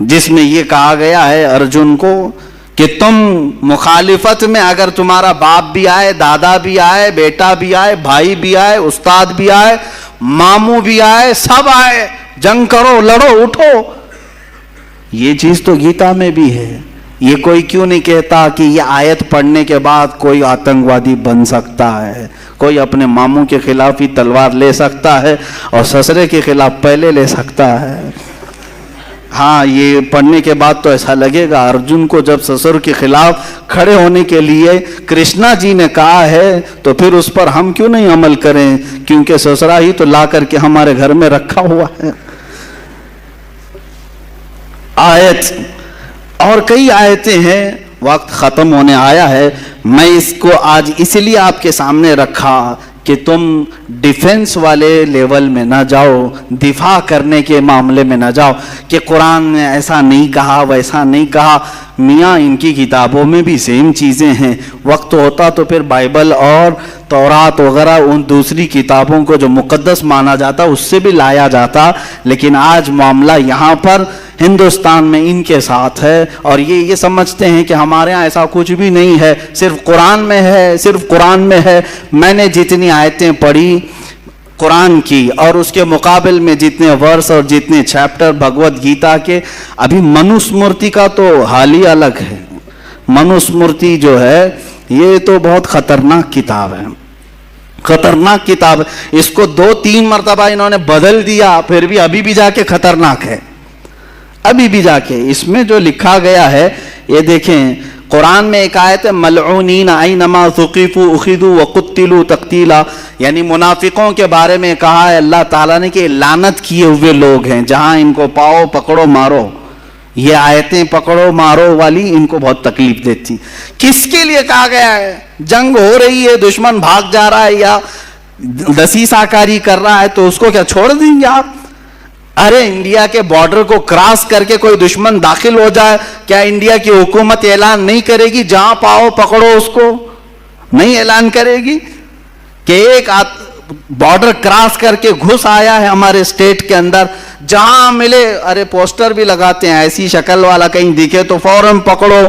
A: جس میں یہ کہا گیا ہے ارجن کو کہ تم مخالفت میں اگر تمہارا باپ بھی آئے، دادا بھی آئے، بیٹا بھی آئے، بھائی بھی آئے، استاد بھی آئے، ماموں بھی آئے، سب آئے، جنگ کرو، لڑو، اٹھو. یہ چیز تو گیتا میں بھی ہے. یہ کوئی کیوں نہیں کہتا کہ یہ آیت پڑھنے کے بعد کوئی آتنکوادی بن سکتا ہے، کوئی اپنے ماموں کے خلاف ہی تلوار لے سکتا ہے اور سسرے کے خلاف پہلے لے سکتا ہے. ہاں، یہ پڑھنے کے بعد تو ایسا لگے گا ارجن کو جب سسر کے خلاف کھڑے ہونے کے لیے کرشنا جی نے کہا ہے تو پھر اس پر ہم کیوں نہیں عمل کریں، کیونکہ سسرا ہی تو لا کر کے ہمارے گھر میں رکھا ہوا ہے. آیت اور کئی آیتیں ہیں. وقت ختم ہونے آیا ہے. میں اس کو آج اس لیے آپ کے سامنے رکھا کہ تم ڈیفنس والے لیول میں نہ جاؤ، دفاع کرنے کے معاملے میں نہ جاؤ کہ قرآن نے ایسا نہیں کہا، ویسا نہیں کہا. میاں ان کی کتابوں میں بھی سیم چیزیں ہیں. وقت ہوتا تو پھر بائبل اور تورات وغیرہ ان دوسری کتابوں کو جو مقدس مانا جاتا اس سے بھی لایا جاتا، لیکن آج معاملہ یہاں پر ہندوستان میں ان کے ساتھ ہے اور یہ سمجھتے ہیں کہ ہمارے ہاں ایسا کچھ بھی نہیں ہے، صرف قرآن میں ہے، صرف قرآن میں ہے. میں نے جتنی آیتیں پڑھی قرآن کی اور اس کے مقابل میں جتنے ورس اور جتنے چیپٹر بھگوت گیتا کے، ابھی منوسمرتی کا تو حال ہی الگ ہے. منوسمرتی جو ہے یہ تو بہت خطرناک کتاب ہے، خطرناک کتاب. اس کو 2-3 مرتبہ انہوں نے بدل دیا، پھر بھی ابھی بھی جا کے خطرناک ہے. ابھی بھی جا کے اس میں جو لکھا گیا ہے یہ دیکھیں. قرآن میں ایک آیت ہے ملعونین اینما ثقفوا اخذوا وقتلوا تقتیلا، یعنی منافقوں کے بارے میں کہا ہے اللہ تعالیٰ نے کہ لعنت کیے ہوئے لوگ ہیں، جہاں ان کو پاؤ پکڑو مارو. یہ آیتیں پکڑو مارو والی ان کو بہت تکلیف دیتی. کس کے لیے کہا گیا ہے؟ جنگ ہو رہی ہے، دشمن بھاگ جا رہا ہے یا دسیسہ کاری کر رہا ہے تو اس کو کیا چھوڑ دیں گے آپ؟ ارے انڈیا کے بارڈر کو کراس کر کے کوئی دشمن داخل ہو جائے، کیا انڈیا کی حکومت اعلان نہیں کرے گی جہاں پاؤ پکڑو اس کو؟ نہیں اعلان کرے گی کہ ایک بارڈر کراس کر کے گھس آیا ہے ہمارے اسٹیٹ کے اندر، جہاں ملے ارے پوسٹر بھی لگاتے ہیں، ایسی شکل والا کہیں دکھے تو فوراً پکڑو.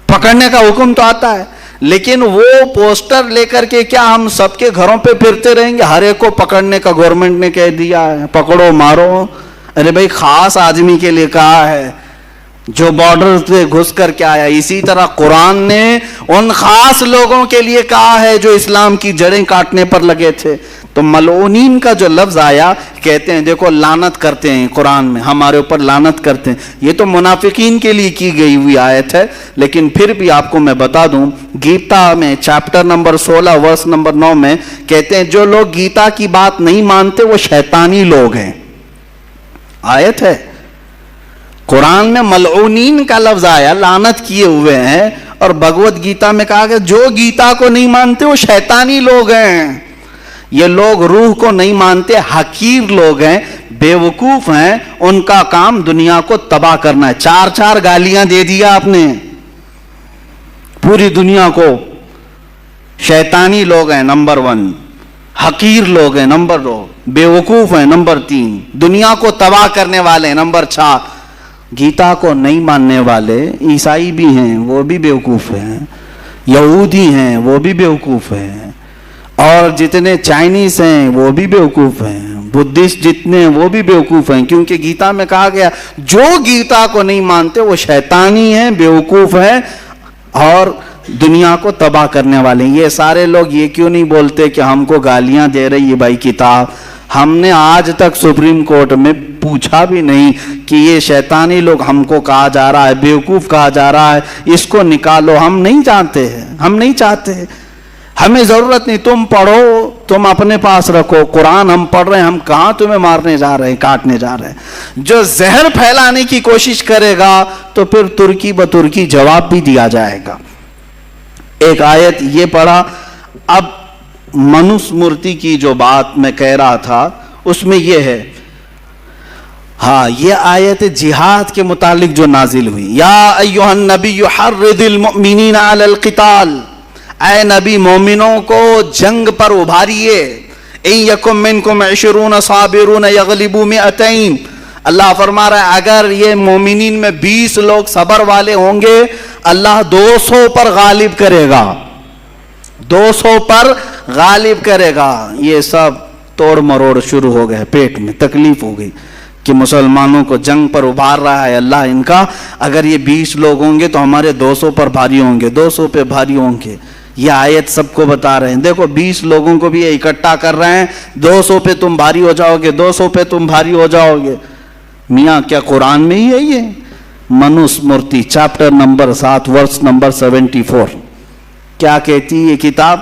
A: پکڑنے کا حکم تو آتا ہے، لیکن وہ پوسٹر لے کر کے کیا ہم سب کے گھروں پہ پھرتے رہیں گے؟ ہر ایک کو پکڑنے کا گورنمنٹ نے کہہ دیا ہے، پکڑو مارو. ارے بھائی خاص آدمی کے لیے کہا ہے جو بارڈر سے گھس کر کے آیا. اسی طرح قرآن نے ان خاص لوگوں کے لیے کہا ہے جو اسلام کی جڑیں کاٹنے پر لگے تھے. تو ملعونین کا جو لفظ آیا، کہتے ہیں دیکھو لعنت کرتے ہیں قرآن میں، ہمارے اوپر لعنت کرتے ہیں. یہ تو منافقین کے لیے کی گئی ہوئی آیت ہے، لیکن پھر بھی آپ کو میں بتا دوں گیتا میں چیپٹر نمبر 16 ورس نمبر 9 میں کہتے ہیں جو لوگ گیتا کی بات نہیں مانتے وہ شیطانی لوگ ہیں. آیت ہے قرآن میں ملعونین کا لفظ آیا، لعنت کیے ہوئے ہیں، اور بھگوت گیتا میں کہا کہ جو گیتا کو نہیں مانتے وہ شیطانی لوگ ہیں. یہ لوگ روح کو نہیں مانتے، حقیر لوگ ہیں، بیوقوف ہیں، ان کا کام دنیا کو تباہ کرنا ہے. 4 گالیاں دے دیا آپ نے پوری دنیا کو. شیطانی لوگ ہیں نمبر 1، حقیر لوگ ہیں نمبر 2، بیوقوف ہیں نمبر 3، دنیا کو تباہ کرنے والے ہیں نمبر 4. گیتا کو نہیں ماننے والے عیسائی بھی ہیں، وہ بھی بیوقوف ہیں، یہودی ہیں وہ بھی بیوقوف ہیں، اور جتنے چائنیز ہیں وہ بھی بیوقوف ہیں، بدھسٹ جتنے ہیں وہ بھی بیوقوف ہیں. کیونکہ گیتا میں کہا گیا جو گیتا کو نہیں مانتے وہ شیطانی ہیں، بیوقوف ہیں اور دنیا کو تباہ کرنے والے ہیں. یہ سارے لوگ یہ کیوں نہیں بولتے کہ ہم کو گالیاں دے رہی ہے بھائی کتاب؟ ہم نے آج تک سپریم کورٹ میں پوچھا بھی نہیں کہ یہ شیطانی لوگ ہم کو کہا جا رہا ہے، بیوقوف کہا جا رہا ہے، اس کو نکالو. ہم نہیں جانتے ہیں، ہم نہیں چاہتے، ہمیں ضرورت نہیں. تم پڑھو، تم اپنے پاس رکھو. قرآن ہم پڑھ رہے ہیں، ہم کہاں تمہیں مارنے جا رہے ہیں، کاٹنے جا رہے ہیں. جو زہر پھیلانے کی کوشش کرے گا تو پھر ترکی بترکی جواب بھی دیا جائے گا. ایک آیت یہ پڑھا. اب منوسمرتی کی جو بات میں کہہ رہا تھا اس میں یہ ہے، ہاں یہ آیت جہاد کے متعلق جو نازل ہوئی. یا ایھا النبی حرض المؤمنین علی القتال، اے نبی مومنوں کو جنگ پر ابھاریے. ان یکم منکم 20 صابرون یغلبوا 200، اللہ فرما رہا ہے اگر یہ مومنین میں 20 لوگ صبر والے ہوں گے اللہ 200 پر غالب کرے گا, 200 پر غالب کرے گا. یہ سب توڑ مروڑ شروع ہو گئے, پیٹ میں تکلیف ہو گئی کہ مسلمانوں کو جنگ پر ابھار رہا ہے اللہ ان کا, اگر یہ 20 لوگ ہوں گے تو ہمارے 200 پر بھاری ہوں گے, 200 پہ بھاری ہوں گے. یہ آیت سب کو بتا رہے ہیں, دیکھو 20 لوگوں کو بھی یہ اکٹھا کر رہے ہیں, 200 پہ تم بھاری ہو جاؤ گے, 200 پہ تم بھاری ہو جاؤ گے. میاں کیا قرآن میں ہی ہے یہ؟ Manusmriti chapter number 7 verse number 74 کیا کہتی ہے یہ کتاب؟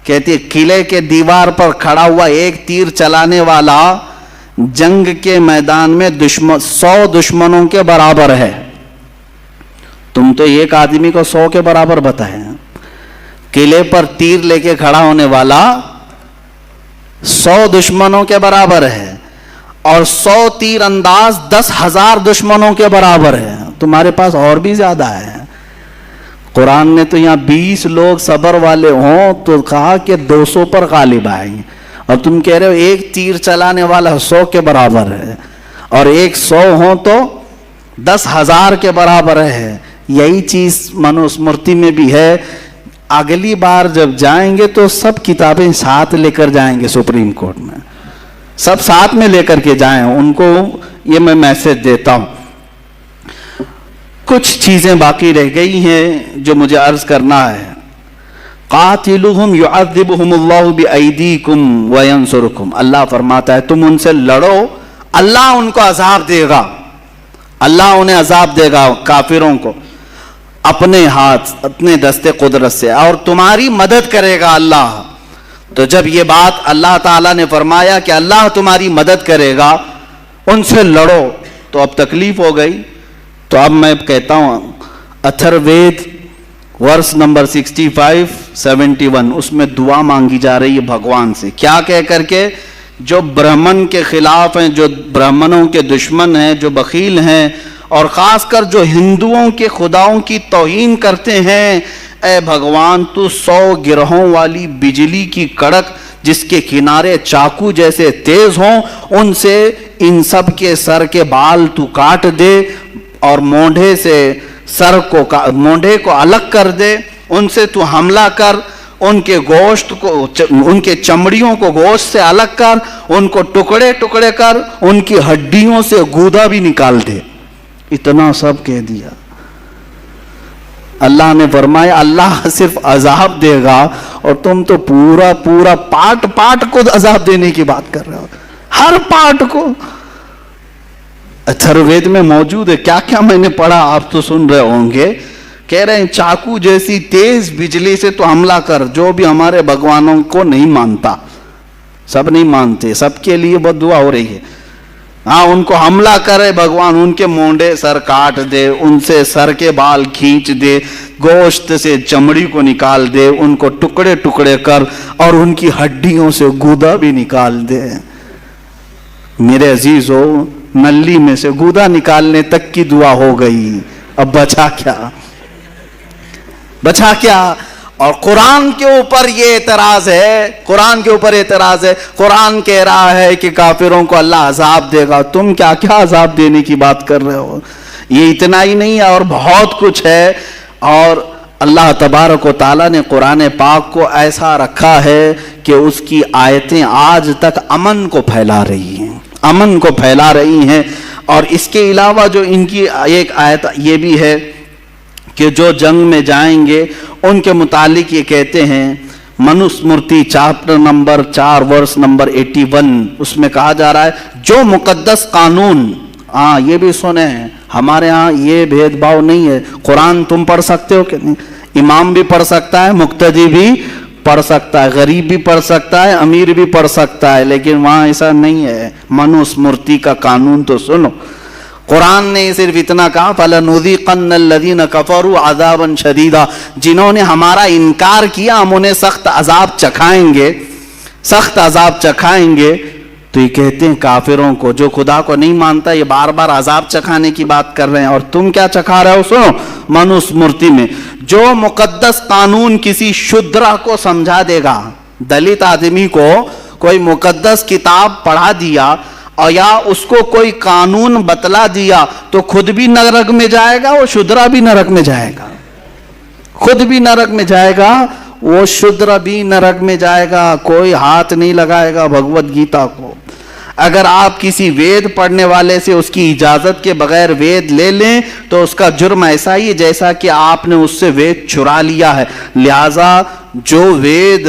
A: کہتی ہے قلعے کے دیوار پر کھڑا ہوا ایک تیر چلانے والا جنگ کے میدان میں 100 دشمنوں کے برابر ہے. تم تو ایک آدمی کو 100 کے برابر بتائے. قلعے پر تیر لے کے کھڑا ہونے والا 100 دشمنوں کے برابر ہے, اور 100 تیر انداز 10,000 دشمنوں کے برابر ہے. تمہارے پاس اور بھی زیادہ ہے. قرآن نے تو یہاں 20 لوگ صبر والے ہوں تو کہا کہ 200 پر غالب آئیں, اور تم کہہ رہے ہو ایک تیر چلانے والا 100 کے برابر ہے, اور ایک 100 ہوں تو 10,000 کے برابر ہے. یہی چیز منوسمرتی میں بھی ہے. اگلی بار جب جائیں گے تو سب کتابیں ساتھ لے کر جائیں گے سپریم کورٹ میں, سب ساتھ میں لے کر کے جائیں. ان کو یہ میں میسج دیتا ہوں. کچھ چیزیں باقی رہ گئی ہیں جو مجھے عرض کرنا ہے. قاتلوہم یعذبہم اللہ بایدیکم وینصرکم. اللہ فرماتا ہے تم ان سے لڑو, اللہ ان کو عذاب دے گا, اللہ انہیں عذاب دے گا کافروں کو اپنے ہاتھ اپنے دستے قدرت سے, اور تمہاری مدد کرے گا اللہ. تو جب یہ بات اللہ تعالیٰ نے فرمایا کہ اللہ تمہاری مدد کرے گا, ان سے لڑو, تو اب تکلیف ہو گئی. تو اب میں کہتا ہوں اتھروید ورس نمبر 65-71 اس میں دعا مانگی جا رہی ہے بھگوان سے. کیا کہہ کر کے؟ جو برہمن کے خلاف ہیں, جو برہمنوں کے دشمن ہیں, جو بخیل ہیں, اور خاص کر جو ہندوؤں کے خداؤں کی توہین کرتے ہیں, اے بھگوان تو 100 گرہوں والی بجلی کی کڑک جس کے کنارے چاقو جیسے تیز ہوں, ان سے ان سب کے سر کے بال تو کاٹ دے, اور مونڈھے سے مونڈھے کو الگ کر دے, ان سے تو حملہ کر, ان کے گوشت کو, ان کے چمڑیوں کو گوشت سے الگ کر, ان کو ٹکڑے ٹکڑے کر, ان کی ہڈیوں سے گودا بھی نکال دے. اتنا سب کہہ دیا. اللہ نے فرمایا اللہ صرف عذاب دے گا, اور تم تو پورا پورا پارٹ پارٹ کو عذاب دینے کی بات کر رہے ہو, ہر پارٹ کو. اتھروید میں موجود ہے. کیا کیا میں نے پڑھا آپ تو سن رہے ہوں گے. کہہ رہے ہیں چاقو جیسی تیز بجلی سے تو حملہ کر, جو بھی ہمارے بھگوانوں کو نہیں مانتا, سب نہیں مانتے, سب کے لیے بد دعا ہو رہی ہے. ہاں ان کو حملہ کرے بھگوان, ان کے مونڈے سر کاٹ دے, ان سے سر کے بال کھینچ دے, گوشت سے چمڑی کو نکال دے, ان کو ٹکڑے ٹکڑے کر, اور ان کی ہڈیوں سے گودا بھی نکال دے. میرے عزیزو, نلی میں سے گودا نکالنے تک کی دعا ہو گئی, اب بچا کیا, بچا کیا؟ اور قرآن کے اوپر یہ اعتراض ہے, قرآن کے اوپر اعتراض ہے. قرآن کہہ رہا ہے کہ کافروں کو اللہ عذاب دے گا, تم کیا کیا عذاب دینے کی بات کر رہے ہو. یہ اتنا ہی نہیں ہے, اور بہت کچھ ہے. اور اللہ تبارک و تعالیٰ نے قرآن پاک کو ایسا رکھا ہے کہ اس کی آیتیں آج تک امن کو پھیلا رہی ہیں, امن کو پھیلا رہی ہیں. اور اس کے علاوہ جو ان کی ایک آیت یہ بھی ہے کہ جو جنگ میں جائیں گے ان کے متعلق یہ کہتے ہیں, Manusmriti chapter number 4 verse number 81 اس میں کہا جا رہا ہے جو مقدس قانون, ہاں یہ بھی سنیں, ہمارے ہاں یہ بھید بھاؤ نہیں ہے. قرآن تم پڑھ سکتے ہو کہ نہیں؟ امام بھی پڑھ سکتا ہے, مقتدی بھی پڑھ سکتا ہے, غریب بھی پڑھ سکتا ہے, امیر بھی پڑھ سکتا ہے, لیکن وہاں ایسا نہیں ہے. منوسمرتی کا قانون تو سنو. قرآن نے صرف اتنا کہا فَلَنُذِيقَنَّ الَّذِينَ كَفَرُوا عَذَابًا شَدِيدًا, جنہوں نے ہمارا انکار کیا ہم انہیں سخت عذاب چکھائیں گے, سخت عذاب چکھائیں گے. تو یہ کہتے ہیں کافروں کو, جو خدا کو نہیں مانتا, یہ بار بار عذاب چکھانے کی بات کر رہے ہیں. اور تم کیا چکھا رہے ہو؟ سنو, منوسمرتی میں جو مقدس قانون کسی شودرا کو سمجھا دے گا, دلت آدمی کو کوئی مقدس کتاب پڑھا دیا اور یا اس کو کوئی قانون بتلا دیا تو خود بھی نرک میں جائے گا، وہ شودرا بھی نرک میں جائے گا، خود بھی نرک میں جائے گا، وہ شودرا بھی نرک میں جائے گا، کوئی ہاتھ نہیں لگائے گا بھگوت گیتا کو۔ اگر آپ کسی وید پڑھنے والے سے اس کی اجازت کے بغیر وید لے لیں تو اس کا جرم ایسا ہی ہے جیسا کہ آپ نے اس سے وید چرا لیا ہے۔ لہذا جو وید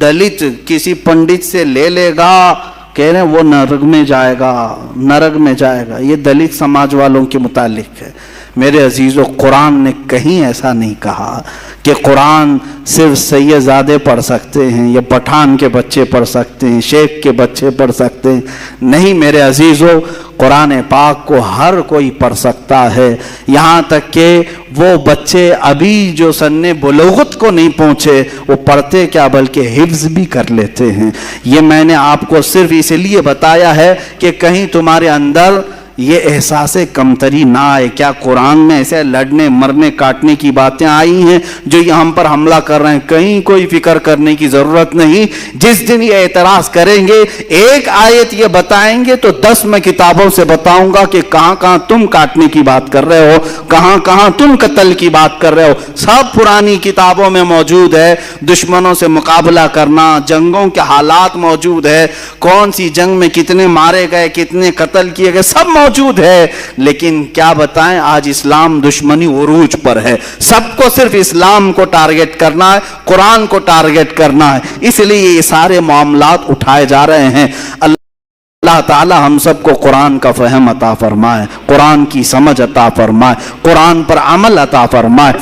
A: دلت کسی پنڈت سے لے لے گا، کہہ رہے ہیں وہ نرک میں جائے گا، نرک میں جائے گا۔ یہ دلت سماج والوں کے متعلق ہے۔ میرے عزیزو، قرآن نے کہیں ایسا نہیں کہا کہ قرآن صرف سیدزادے پڑھ سکتے ہیں یا پٹھان کے بچے پڑھ سکتے ہیں، شیخ کے بچے پڑھ سکتے ہیں۔ نہیں میرے عزیزو، قرآن پاک کو ہر کوئی پڑھ سکتا ہے، یہاں تک کہ وہ بچے ابھی جو سن بلوغت کو نہیں پہنچے وہ پڑھتے کیا بلکہ حفظ بھی کر لیتے ہیں۔ یہ میں نے آپ کو صرف اس لیے بتایا ہے کہ کہیں تمہارے اندر یہ احساس کمتری نہ آئے۔ کیا قرآن میں ایسے لڑنے مرنے کاٹنے کی باتیں آئی ہیں جو یہ ہم پر حملہ کر رہے ہیں؟ کہیں کوئی فکر کرنے کی ضرورت نہیں۔ جس دن یہ اعتراض کریں گے، ایک آیت یہ بتائیں گے تو 10 میں کتابوں سے بتاؤں گا کہ کہاں کہاں تم کاٹنے کی بات کر رہے ہو، کہاں کہاں تم قتل کی بات کر رہے ہو۔ سب پرانی کتابوں میں موجود ہے۔ دشمنوں سے مقابلہ کرنا، جنگوں کے حالات موجود ہے، کون سی جنگ میں کتنے مارے گئے، کتنے قتل کیے گئے، سب موجود ہے۔ لیکن کیا بتائیں، آج اسلام دشمنی عروج پر ہے۔ سب کو صرف اسلام کو ٹارگٹ کرنا ہے، قرآن کو ٹارگٹ کرنا ہے، اس لیے یہ سارے معاملات اٹھائے جا رہے ہیں۔ اللہ تعالی ہم سب کو قرآن کا فہم عطا فرمائے، قرآن کی سمجھ عطا فرمائے، قرآن پر عمل عطا فرمائے۔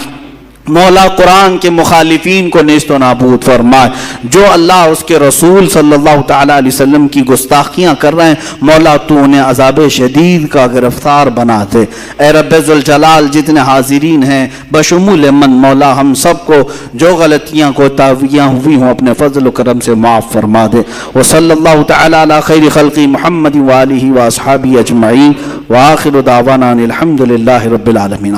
A: مولا قرآن کے مخالفین کو نیست و نابود فرمائے۔ جو اللہ اس کے رسول صلی اللہ تعالیٰ علیہ وسلم کی گستاخیاں کر رہے ہیں، مولا تو انہیں عذاب شدید کا گرفتار بنا دے۔ اے رب ذوالجلال، جتنے حاضرین ہیں بشمول من، مولا ہم سب کو جو غلطیاں کوتاہیاں ہوئی ہوں اپنے فضل و کرم سے معاف فرما دے۔ وصلی اللہ تعالیٰ علی خیر خلقی محمد وآلہ واصحابہ اجمعین، وآخر دعوانا الحمد للہ رب العالمین۔